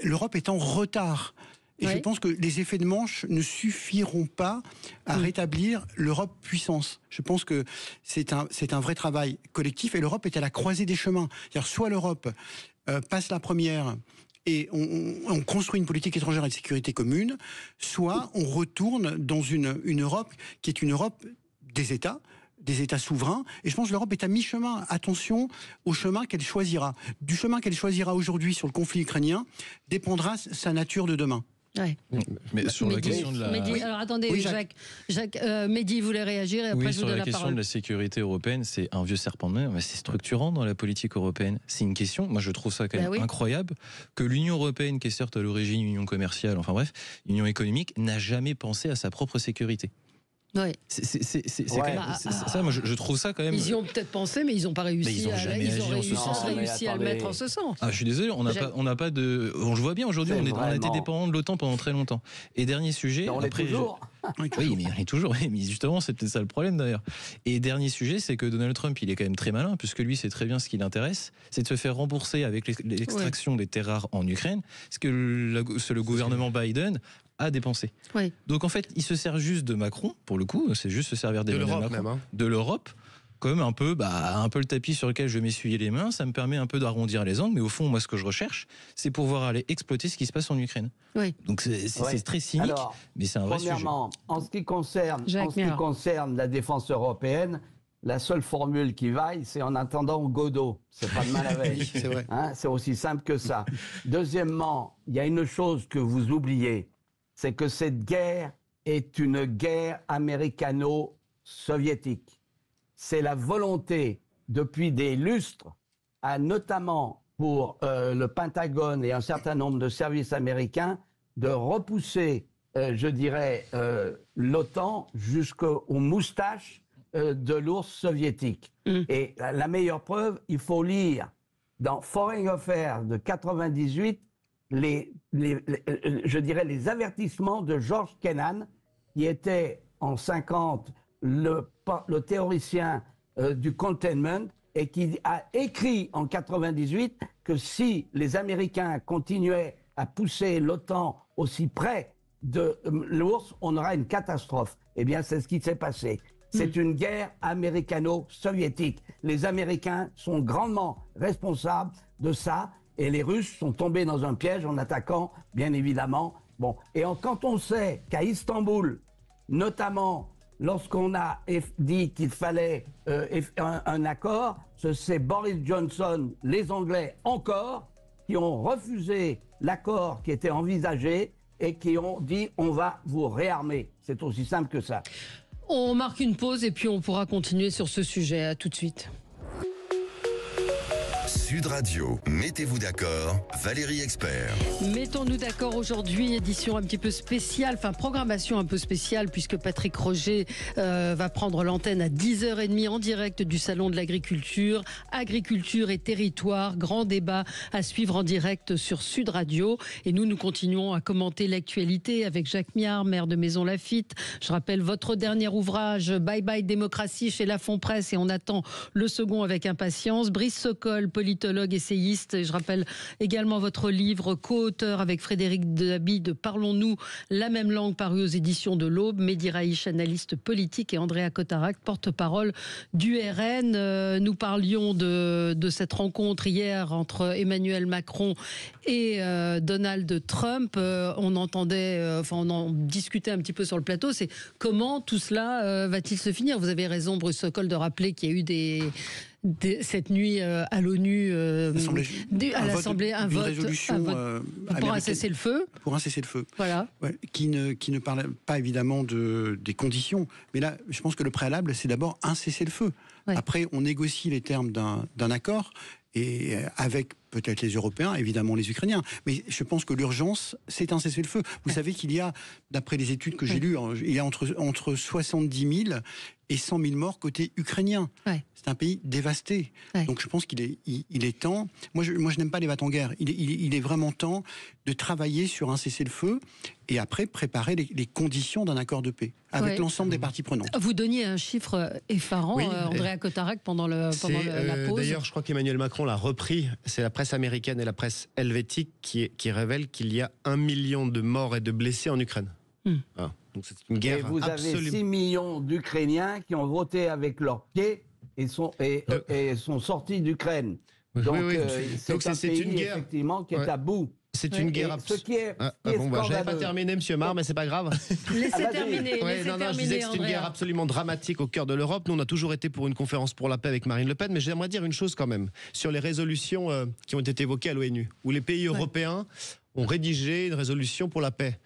L'Europe est en retard. Et je pense que les effets de manche ne suffiront pas à rétablir l'Europe puissance. Je pense que c'est un vrai travail collectif et l'Europe est à la croisée des chemins. C'est-à-dire, soit l'Europe passe la première et on construit une politique étrangère et de sécurité commune, soit on retourne dans une Europe qui est une Europe des États souverains, et je pense que l'Europe est à mi-chemin. Attention au chemin qu'elle choisira. Du chemin qu'elle choisira aujourd'hui sur le conflit ukrainien dépendra sa nature de demain. Mais sur la question de la... alors attendez, Jacques, Mehdi voulait réagir et après je vous donne la parole. Sur la question de la sécurité européenne, c'est un vieux serpent de mer, mais c'est structurant dans la politique européenne. C'est une question, moi je trouve ça quand même incroyable, que l'Union européenne, qui est certes à l'origine une union commerciale, enfin bref, union économique, n'a jamais pensé à sa propre sécurité. C'est quand même, ça, moi je trouve ça quand même. Ils y ont peut-être pensé, mais ils n'ont pas réussi. Ils réussi à le mettre en ce sens. Je suis désolé, on n'a pas de. On le voit bien aujourd'hui, on a été dépendant de l'OTAN pendant très longtemps. Et dernier sujet. On l'est toujours. Oui, mais on est toujours. Mais justement, c'est peut-être ça le problème d'ailleurs. Et dernier sujet, c'est que Donald Trump, il est quand même très malin, puisque lui, c'est très bien ce qui l'intéresse, c'est de se faire rembourser avec l'extraction des terres rares en Ukraine, ce que le gouvernement Biden a dépensé. Donc en fait, il se sert juste de Macron, pour le coup, c'est juste se servir de l'Europe, comme un peu le tapis sur lequel je vais m'essuyer les mains. Ça me permet un peu d'arrondir les angles, mais au fond, moi, ce que je recherche, c'est pouvoir aller exploiter ce qui se passe en Ukraine. Donc c'est très cynique, mais c'est un vrai sujet. Premièrement, en ce qui concerne la défense européenne, la seule formule qui vaille, c'est en attendant Godot. C'est pas de mal à veille. C'est vrai. C'est aussi simple que ça. Deuxièmement, il y a une chose que vous oubliez, c'est que cette guerre est une guerre américano-soviétique. C'est la volonté, depuis des lustres, notamment pour le Pentagone et un certain nombre de services américains, de repousser, l'OTAN jusqu'aux moustaches de l'ours soviétique. Et la meilleure preuve, il faut lire dans Foreign Affairs de 98 les avertissements de George Kennan, qui était en 50 le théoricien du containment, et qui a écrit en 98 que si les Américains continuaient à pousser l'OTAN aussi près de l'ours, on aura une catastrophe. Eh bien, c'est ce qui s'est passé. C'est une guerre américano-soviétique. Les Américains sont grandement responsables de ça et les Russes sont tombés dans un piège en attaquant, bien évidemment. Bon. Et quand on sait qu'à Istanbul, notamment lorsqu'on a dit qu'il fallait un accord, c'est Boris Johnson, les Anglais encore, qui ont refusé l'accord qui était envisagé et qui ont dit on va vous réarmer. C'est aussi simple que ça. On marque une pause et puis on pourra continuer sur ce sujet. À tout de suite. Sud Radio, mettez-vous d'accord, Valérie Expert. Mettons-nous d'accord aujourd'hui, édition un petit peu spéciale, enfin programmation un peu spéciale puisque Patrick Roger va prendre l'antenne à 10h30 en direct du Salon de l'Agriculture. Agriculture et territoire, grand débat à suivre en direct sur Sud Radio. Et nous continuons à commenter l'actualité avec Jacques Miard, maire de Maisons-Laffitte. Je rappelle votre dernier ouvrage, Bye Bye Démocratie chez Lafon Presse et on attend le second avec impatience. Brice Sokol, politologue, essayiste. Et je rappelle également votre livre, co-auteur avec Frédéric Dabi de Parlons-nous la même langue, paru aux éditions de l'Aube. Mehdi Raïch, analyste politique, et Andrea Cotarac, porte-parole du RN. Nous parlions de cette rencontre hier entre Emmanuel Macron et Donald Trump. On entendait, on en discutait un petit peu sur le plateau. C'est comment tout cela va-t-il se finir? Vous avez raison, Bruce Sokol, de rappeler qu'il y a eu cette nuit à l'ONU, à l'Assemblée, un vote pour un cessez-le-feu. Pour un cessez-le-feu. Voilà. Ouais, qui ne parle pas évidemment des conditions. Mais là, je pense que le préalable, c'est d'abord un cessez-le-feu. Ouais. Après, on négocie les termes d'un accord, et avec peut-être les Européens, évidemment les Ukrainiens. Mais je pense que l'urgence, c'est un cessez-le-feu. Vous savez qu'il y a, d'après les études que j'ai lues, il y a entre 70 000 et 100 000 morts côté ukrainien. Ouais. C'est un pays dévasté. Ouais. Donc je pense qu'il est temps. Moi, je n'aime pas les va-t-en-guerre. Il est vraiment temps de travailler sur un cessez-le-feu et après préparer les conditions d'un accord de paix avec l'ensemble des parties prenantes. Vous donniez un chiffre effarant, Andrea Cotarac, pendant la pause. D'ailleurs, je crois qu'Emmanuel Macron l'a repris. C'est la presse américaine et la presse helvétique qui révèlent qu'il y a 1 million de morts et de blessés en Ukraine. Ah. Donc c'est une guerre. Et vous avez 6 millions d'Ukrainiens qui ont voté avec leurs pieds et sont sortis d'Ukraine. Donc c'est un pays une guerre effectivement qui est à bout. C'est une guerre absolument. J'avais pas terminé, Monsieur Marr, mais c'est pas grave. Laissez terminer. Je disais que c'est une guerre absolument dramatique au cœur de l'Europe. Nous, on a toujours été pour une conférence pour la paix avec Marine Le Pen, mais j'aimerais dire une chose quand même sur les résolutions qui ont été évoquées à l'ONU, où les pays européens ont rédigé une résolution pour la paix.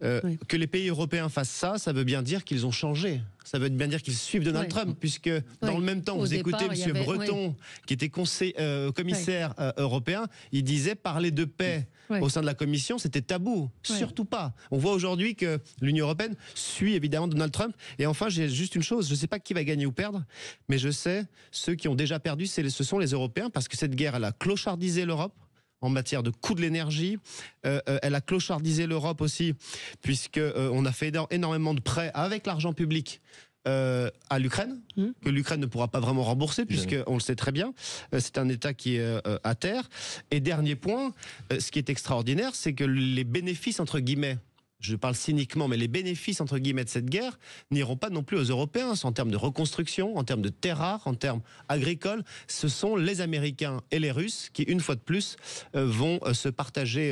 Que les pays européens fassent ça, ça veut bien dire qu'ils ont changé. Ça veut bien dire qu'ils suivent Donald Trump, puisque dans le même temps, vous écoutez M. Breton, qui était commissaire européen, il disait parler de paix au sein de la Commission, c'était tabou. Surtout pas. On voit aujourd'hui que l'Union européenne suit évidemment Donald Trump. Et enfin, j'ai juste une chose, je ne sais pas qui va gagner ou perdre, mais je sais, ceux qui ont déjà perdu, ce sont les Européens, parce que cette guerre, elle a clochardisé l'Europe en matière de coût de l'énergie. Elle a clochardisé l'Europe aussi, puisqu'on a fait énormément de prêts avec l'argent public à l'Ukraine, que l'Ukraine ne pourra pas vraiment rembourser, puisqu'on le sait très bien, c'est un État qui est à terre. Et dernier point, ce qui est extraordinaire, c'est que les bénéfices, entre guillemets, je parle cyniquement, mais les bénéfices, entre guillemets, de cette guerre n'iront pas non plus aux Européens. En termes de reconstruction, en termes de terres rares, en termes agricoles. Ce sont les Américains et les Russes qui, une fois de plus, vont se partager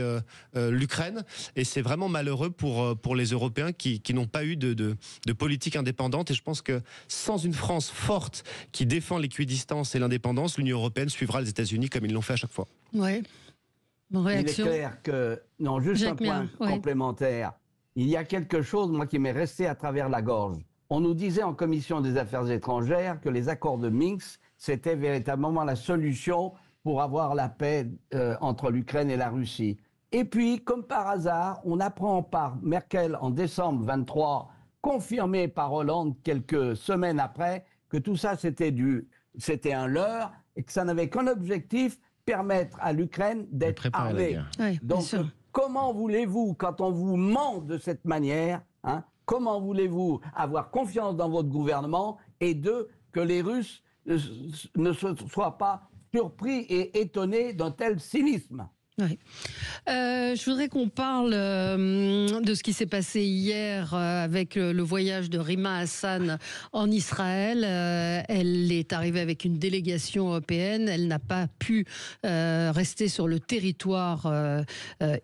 l'Ukraine. Et c'est vraiment malheureux pour les Européens qui n'ont pas eu de politique indépendante. Et je pense que sans une France forte qui défend l'équidistance et l'indépendance, l'Union européenne suivra les États-Unis comme ils l'ont fait à chaque fois. Ouais. Réaction. Il est clair que, non, juste Jacques un point complémentaire. Il y a quelque chose, moi, qui m'est resté à travers la gorge. On nous disait en commission des affaires étrangères que les accords de Minsk, c'était véritablement la solution pour avoir la paix entre l'Ukraine et la Russie. Et puis, comme par hasard, on apprend par Merkel en décembre 23, confirmé par Hollande quelques semaines après, que tout ça, c'était un leurre et que ça n'avait qu'un objectif, permettre à l'Ukraine d'être armée. Donc, comment voulez-vous, quand on vous ment de cette manière, comment voulez-vous avoir confiance dans votre gouvernement et que les Russes ne soient pas surpris et étonnés d'un tel cynisme? Oui. Je voudrais qu'on parle de ce qui s'est passé hier avec le voyage de Rima Hassan en Israël. Elle est arrivée avec une délégation européenne. Elle n'a pas pu rester sur le territoire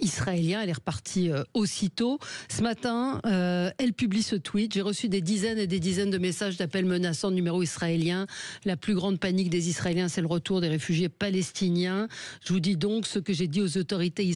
israélien. Elle est repartie aussitôt. Ce matin, elle publie ce tweet. J'ai reçu des dizaines et des dizaines de messages d'appels menaçants de numéros israéliens. La plus grande panique des Israéliens, c'est le retour des réfugiés palestiniens. Je vous dis donc ce que j'ai dit aux autorités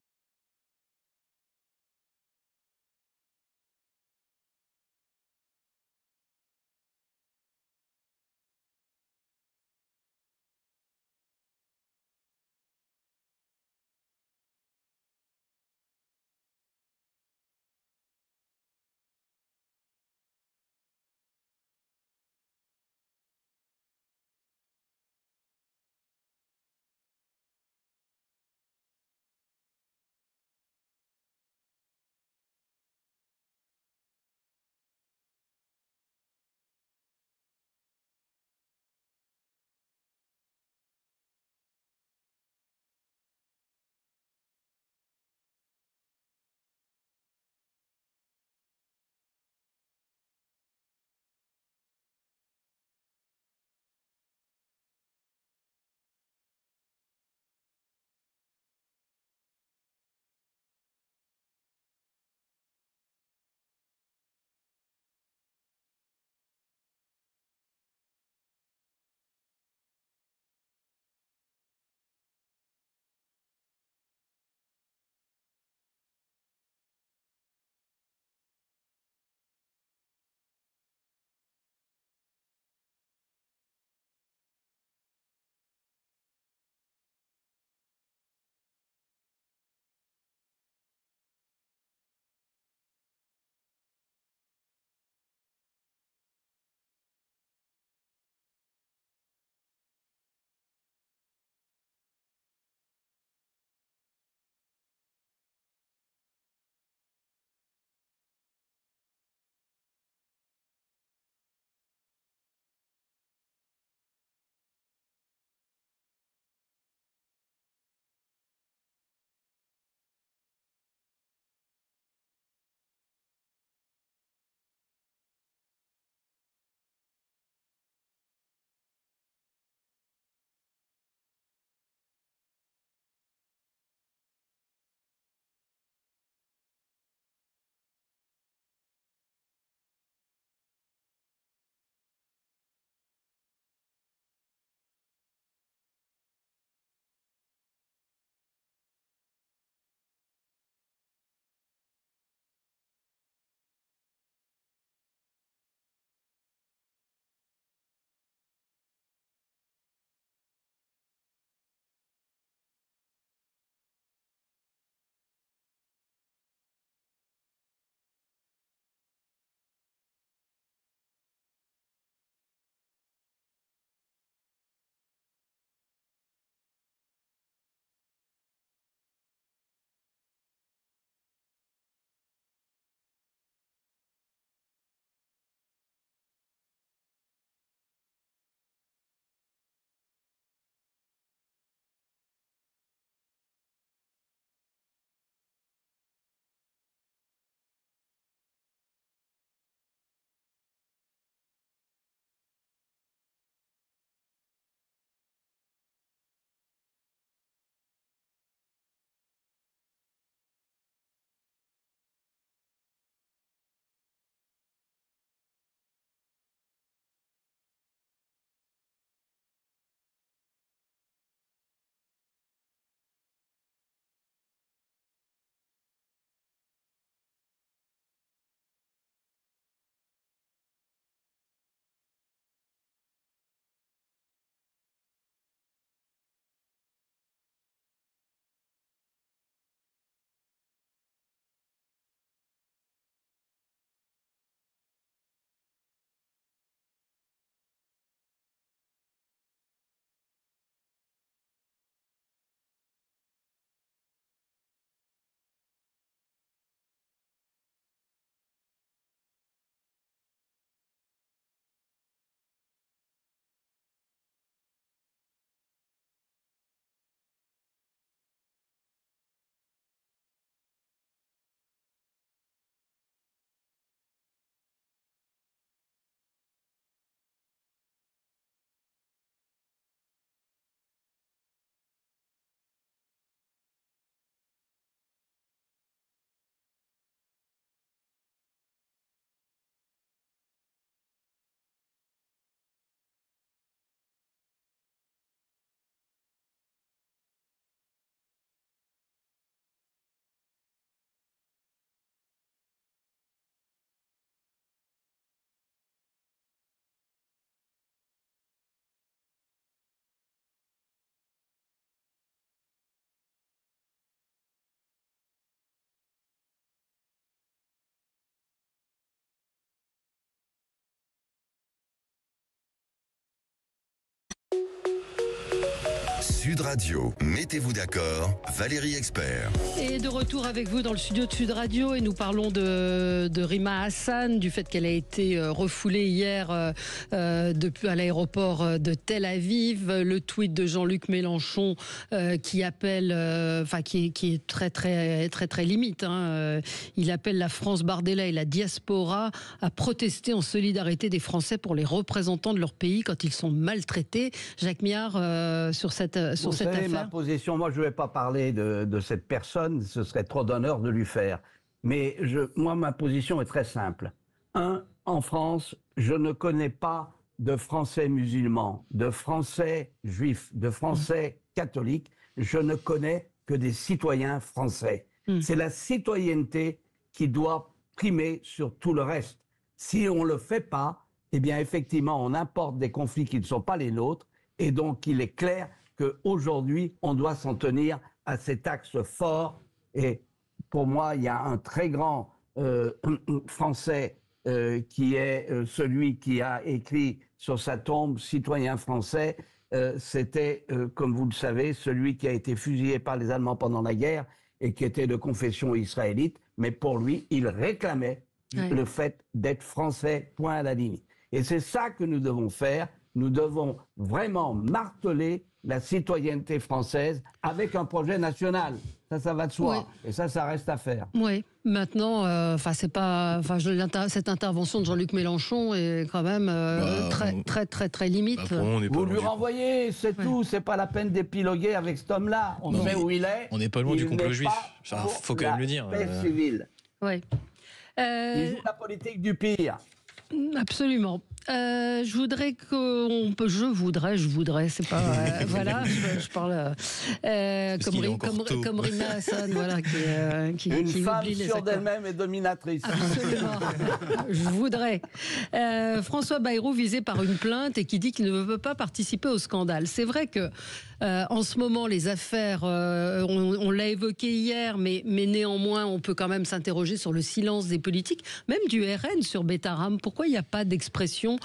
Sud Radio, mettez-vous d'accord, Valérie Expert. Et de retour avec vous dans le studio de Sud Radio et nous parlons de Rima Hassan, du fait qu'elle a été refoulée hier depuis à l'aéroport de Tel Aviv. Le tweet de Jean-Luc Mélenchon qui appelle, qui est très limite. Il appelle la France Bardella et la diaspora à protester en solidarité des Français pour les représentants de leur pays quand ils sont maltraités. Jacques Miard, sur cette affaire. Ma position, moi je ne vais pas parler de cette personne, ce serait trop d'honneur de lui faire. Mais moi, ma position est très simple. En France, je ne connais pas de Français musulmans, de Français juifs, de Français catholiques. Je ne connais que des citoyens français. C'est la citoyenneté qui doit primer sur tout le reste. Si on ne le fait pas, eh bien effectivement, on importe des conflits qui ne sont pas les nôtres. Et donc, il est clair qu'aujourd'hui, on doit s'en tenir à cet axe fort. Et pour moi, il y a un très grand Français qui est celui qui a écrit sur sa tombe « Citoyen français ». C'était, comme vous le savez, celui qui a été fusillé par les Allemands pendant la guerre et qui était de confession israélite. Mais pour lui, il réclamait le fait d'être français, point à la ligne. Et c'est ça que nous devons faire. Nous devons vraiment marteler la citoyenneté française avec un projet national. Ça va de soi. Oui. Et ça reste à faire. Oui. Maintenant, cette intervention de Jean-Luc Mélenchon est quand même très limite. Vous lui renvoyez, c'est tout. C'est pas la peine d'épiloguer avec cet homme-là. On sait où il est. On n'est pas loin du complot juif. Faut quand même le dire. Paix civile. Oui. Il joue la politique du pire. Absolument. Je voudrais, c'est pas voilà, je parle comme Rima Hassan, voilà, qui une femme oublie les sûre d'elle-même et dominatrice. Absolument. Je voudrais. François Bayrou visé par une plainte et qui dit qu'il ne veut pas participer au scandale. C'est vrai que en ce moment, les affaires, on l'a évoqué hier, mais néanmoins, on peut quand même s'interroger sur le silence des politiques, même du RN sur Betaram. Pourquoi il n'y a pas d'expression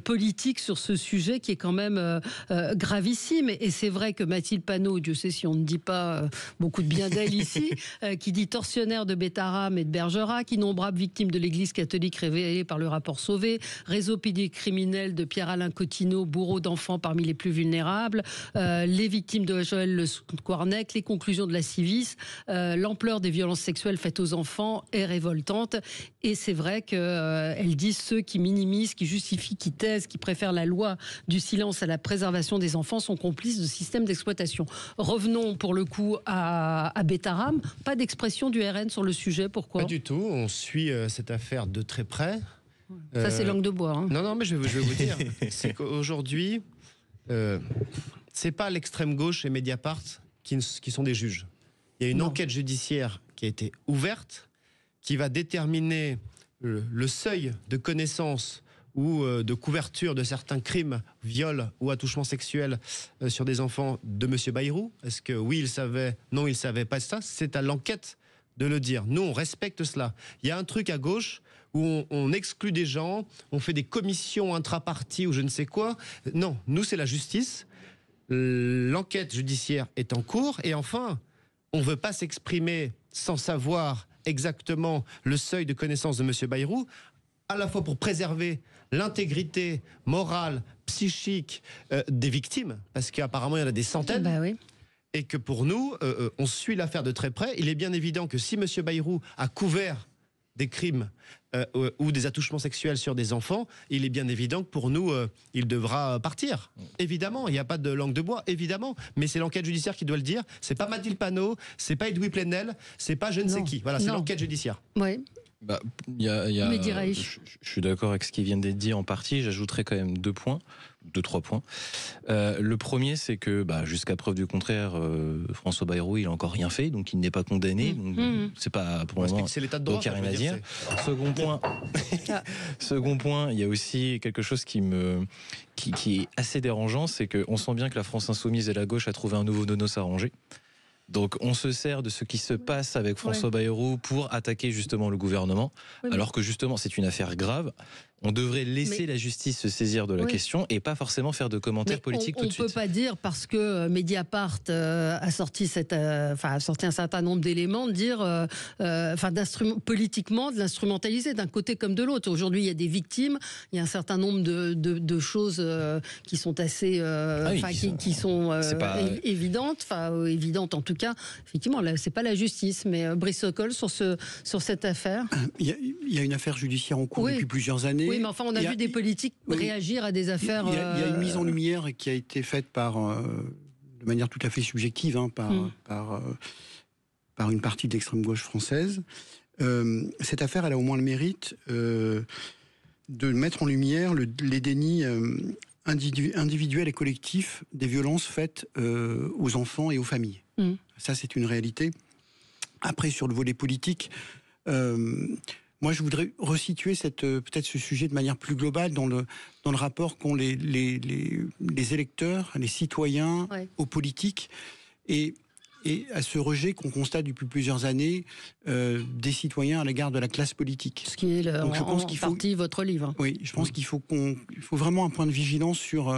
politique sur ce sujet qui est quand même gravissime? Et c'est vrai que Mathilde Panot, Dieu sait si on ne dit pas beaucoup de bien d'elle ici, qui dit tortionnaire de Betaram et de Bergerac, innombrables victimes de l'Église catholique révélées par le rapport Sauvé, réseau pédocriminel de Pierre-Alain Cotineau, bourreau d'enfants parmi les plus vulnérables, les victimes de Joël Le Squarnec, les conclusions de la Civis, l'ampleur des violences sexuelles faites aux enfants est révoltante. Et c'est vrai qu'elle dit ceux qui minimisent, qui justifient, qui taisent, qui préfèrent la loi du silence à la préservation des enfants sont complices de systèmes d'exploitation. Revenons pour le coup à Betaram. Pas d'expression du RN sur le sujet, pourquoi? Pas du tout, on suit cette affaire de très près. Ça c'est langue de bois. Hein. Non, mais je vais vous dire, c'est qu'aujourd'hui, c'est pas l'extrême gauche et Mediapart qui sont des juges. Il y a une enquête judiciaire qui a été ouverte, qui va déterminer le seuil de connaissance ou de couverture de certains crimes, viols ou attouchements sexuels sur des enfants de M. Bayrou. Est-ce que oui, il savait, non, il savait pas ça? C'est à l'enquête de le dire. Nous, on respecte cela. Il y a un truc à gauche où on exclut des gens, on fait des commissions intra-parties ou je ne sais quoi. Non, nous, c'est la justice. L'enquête judiciaire est en cours. Et enfin, on ne veut pas s'exprimer sans savoir exactement le seuil de connaissance de M. Bayrou, à la fois pour préserver l'intégrité morale, psychique des victimes, parce qu'apparemment il y en a des centaines, et que pour nous, on suit l'affaire de très près. Il est bien évident que si M. Bayrou a couvert des crimes ou des attouchements sexuels sur des enfants, il est bien évident que pour nous, il devra partir. Évidemment, il n'y a pas de langue de bois, évidemment, mais c'est l'enquête judiciaire qui doit le dire. C'est pas Mathilde Panot, c'est pas Edoui Plenel, c'est pas je ne sais qui. Voilà, c'est l'enquête judiciaire. Oui. Je suis d'accord avec ce qui vient d'être dit en partie. J'ajouterais quand même 2-3 points. Le premier, c'est que jusqu'à preuve du contraire, François Bayrou, il a encore rien fait, donc il n'est pas condamné. Donc c'est pas pour le moment. C'est l'état de droit. Donc il n'y a rien à dire. Second point, il y a aussi quelque chose qui est assez dérangeant, c'est qu'on sent bien que la France insoumise et la gauche a trouvé un nouveau nonos à ranger. Donc on se sert de ce qui se passe avec François Bayrou pour attaquer justement le gouvernement, alors que justement c'est une affaire grave On devrait laisser la justice se saisir de la question et pas forcément faire de commentaires politiques tout de suite. On ne peut pas dire, parce que Mediapart a sorti un certain nombre d'éléments, de dire, politiquement, de l'instrumentaliser d'un côté comme de l'autre. Aujourd'hui, il y a des victimes, il y a un certain nombre de choses qui sont assez, qui sont évidentes, évidentes en tout cas. Effectivement, là, c'est pas la justice, mais Brice Sokol sur cette affaire. Il y a une affaire judiciaire en cours depuis plusieurs années. Oui, mais enfin, on a vu des politiques réagir à des affaires. Il y a une mise en lumière qui a été faite de manière tout à fait subjective par une partie de l'extrême gauche française. Cette affaire, elle a au moins le mérite de mettre en lumière les dénis individuels et collectifs des violences faites aux enfants et aux familles. Ça, c'est une réalité. Après, sur le volet politique, moi, je voudrais resituer peut-être ce sujet de manière plus globale dans le rapport qu'ont les électeurs, les citoyens aux politiques et à ce rejet qu'on constate depuis plusieurs années des citoyens à l'égard de la classe politique. Ce qui est en partie votre livre. Oui, je pense qu'il faut vraiment un point de vigilance sur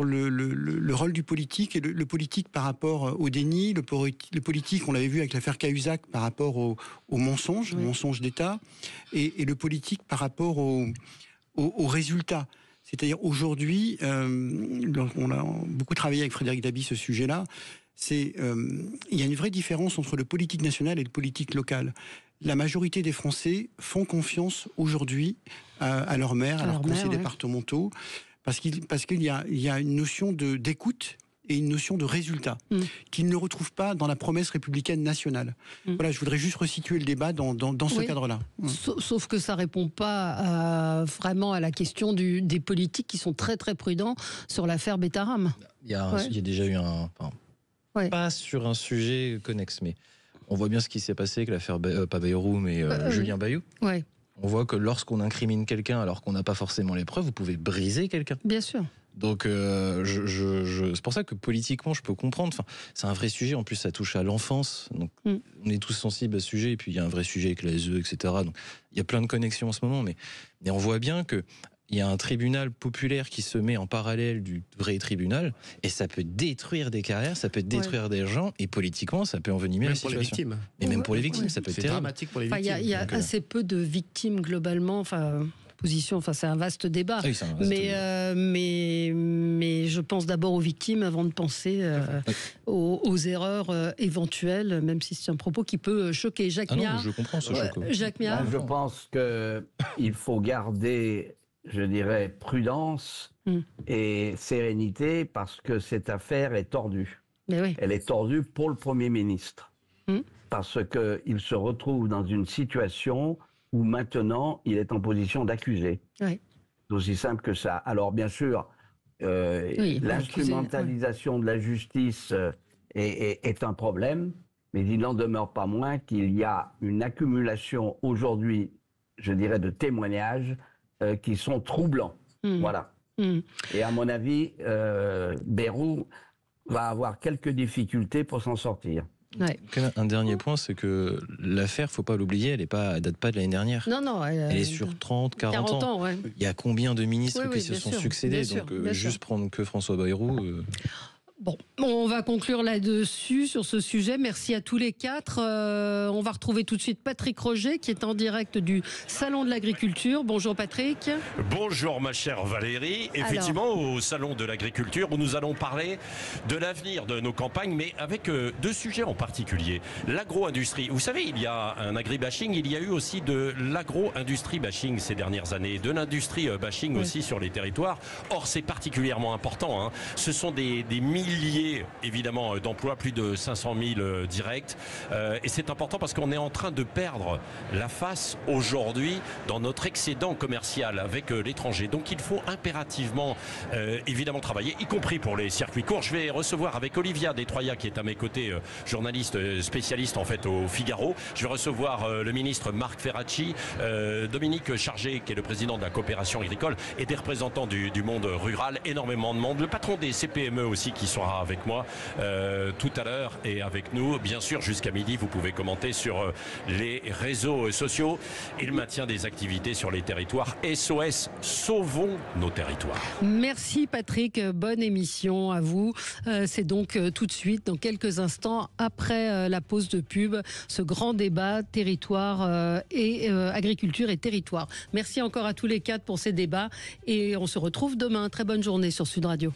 le rôle du politique et le politique par rapport au déni, le politique, on l'avait vu avec l'affaire Cahuzac, par rapport au mensonge, mensonge d'État, et le politique par rapport aux résultats. C'est-à-dire aujourd'hui, on a beaucoup travaillé avec Frédéric Dabi ce sujet-là, il y a une vraie différence entre le politique national et le politique local. La majorité des Français font confiance aujourd'hui à leur maire, à leurs conseils départementaux, parce qu'il y a une notion d'écoute et une notion de résultat qu'ils ne retrouvent pas dans la promesse républicaine nationale. Voilà, je voudrais juste resituer le débat dans ce cadre-là. Sauf que ça ne répond pas vraiment à la question des politiques qui sont très très prudents sur l'affaire Betaram. Il y a déjà eu pas sur un sujet connexe, mais on voit bien ce qui s'est passé avec l'affaire Bayrou et Julien Bayou. Ouais. On voit que lorsqu'on incrimine quelqu'un alors qu'on n'a pas forcément les preuves, vous pouvez briser quelqu'un. Bien sûr. Donc c'est pour ça que politiquement je peux comprendre. Enfin, c'est un vrai sujet. En plus, ça touche à l'enfance. Donc on est tous sensibles à ce sujet. Et puis il y a un vrai sujet avec l'ASE, etc. Donc il y a plein de connexions en ce moment. Mais on voit bien que il y a un tribunal populaire qui se met en parallèle du vrai tribunal, et ça peut détruire des carrières, ça peut détruire des gens, et politiquement, ça peut envenimer la situation. Même pour les victimes. Et même pour les victimes, ça peut être terrible. Dramatique pour les victimes. Il y a assez peu de victimes globalement. C'est un vaste débat. Oui, mais je pense d'abord aux victimes avant de penser aux erreurs éventuelles, même si c'est un propos qui peut choquer. Jacques Miard. Je comprends ce choc. Jacques Miard. Je pense qu'il faut garder, je dirais, prudence et sérénité, parce que cette affaire est tordue. Mais oui. Elle est tordue pour le Premier ministre, parce qu'il se retrouve dans une situation où maintenant il est en position d'accusé. C'est aussi simple que ça. Alors bien sûr, l'instrumentalisation de la justice est un problème, mais il n'en demeure pas moins qu'il y a une accumulation aujourd'hui, je dirais, de témoignages qui sont troublants. Voilà. Et à mon avis, Bayrou va avoir quelques difficultés pour s'en sortir. Un dernier point, c'est que l'affaire, faut pas l'oublier, elle date pas de l'année dernière. Non, elle est sur 30, 40 ans. Il y a combien de ministres qui se sont succédés, juste prendre que François Bayrou. Bon, on va conclure là-dessus, sur ce sujet. Merci à tous les quatre. On va retrouver tout de suite Patrick Roger, qui est en direct du Salon de l'Agriculture. Bonjour Patrick. Bonjour ma chère Valérie. Effectivement, au Salon de l'Agriculture, où nous allons parler de l'avenir de nos campagnes, mais avec deux sujets en particulier. L'agro-industrie. Vous savez, il y a un agri-bashing, il y a eu aussi de l'agro-industrie bashing ces dernières années, de l'industrie bashing aussi sur les territoires. Or, c'est particulièrement important. Ce sont des milliers, évidemment, d'emplois, plus de 500 000 directs. Et c'est important parce qu'on est en train de perdre la face aujourd'hui dans notre excédent commercial avec l'étranger. Donc il faut impérativement, évidemment, travailler, y compris pour les circuits courts. Je vais recevoir avec Olivia Detroya, qui est à mes côtés, journaliste spécialiste en fait au Figaro. Je vais recevoir le ministre Marc Ferracci, Dominique Chargé, qui est le président de la coopération agricole, et des représentants du monde rural, énormément de monde. Le patron des CPME aussi, qui sont sera avec moi tout à l'heure et avec nous. Bien sûr, jusqu'à midi, vous pouvez commenter sur les réseaux sociaux et le maintien des activités sur les territoires. SOS, sauvons nos territoires. Merci Patrick, bonne émission à vous. C'est donc tout de suite, dans quelques instants, après la pause de pub, ce grand débat territoire et agriculture et territoire. Merci encore à tous les quatre pour ces débats et on se retrouve demain. Très bonne journée sur Sud Radio.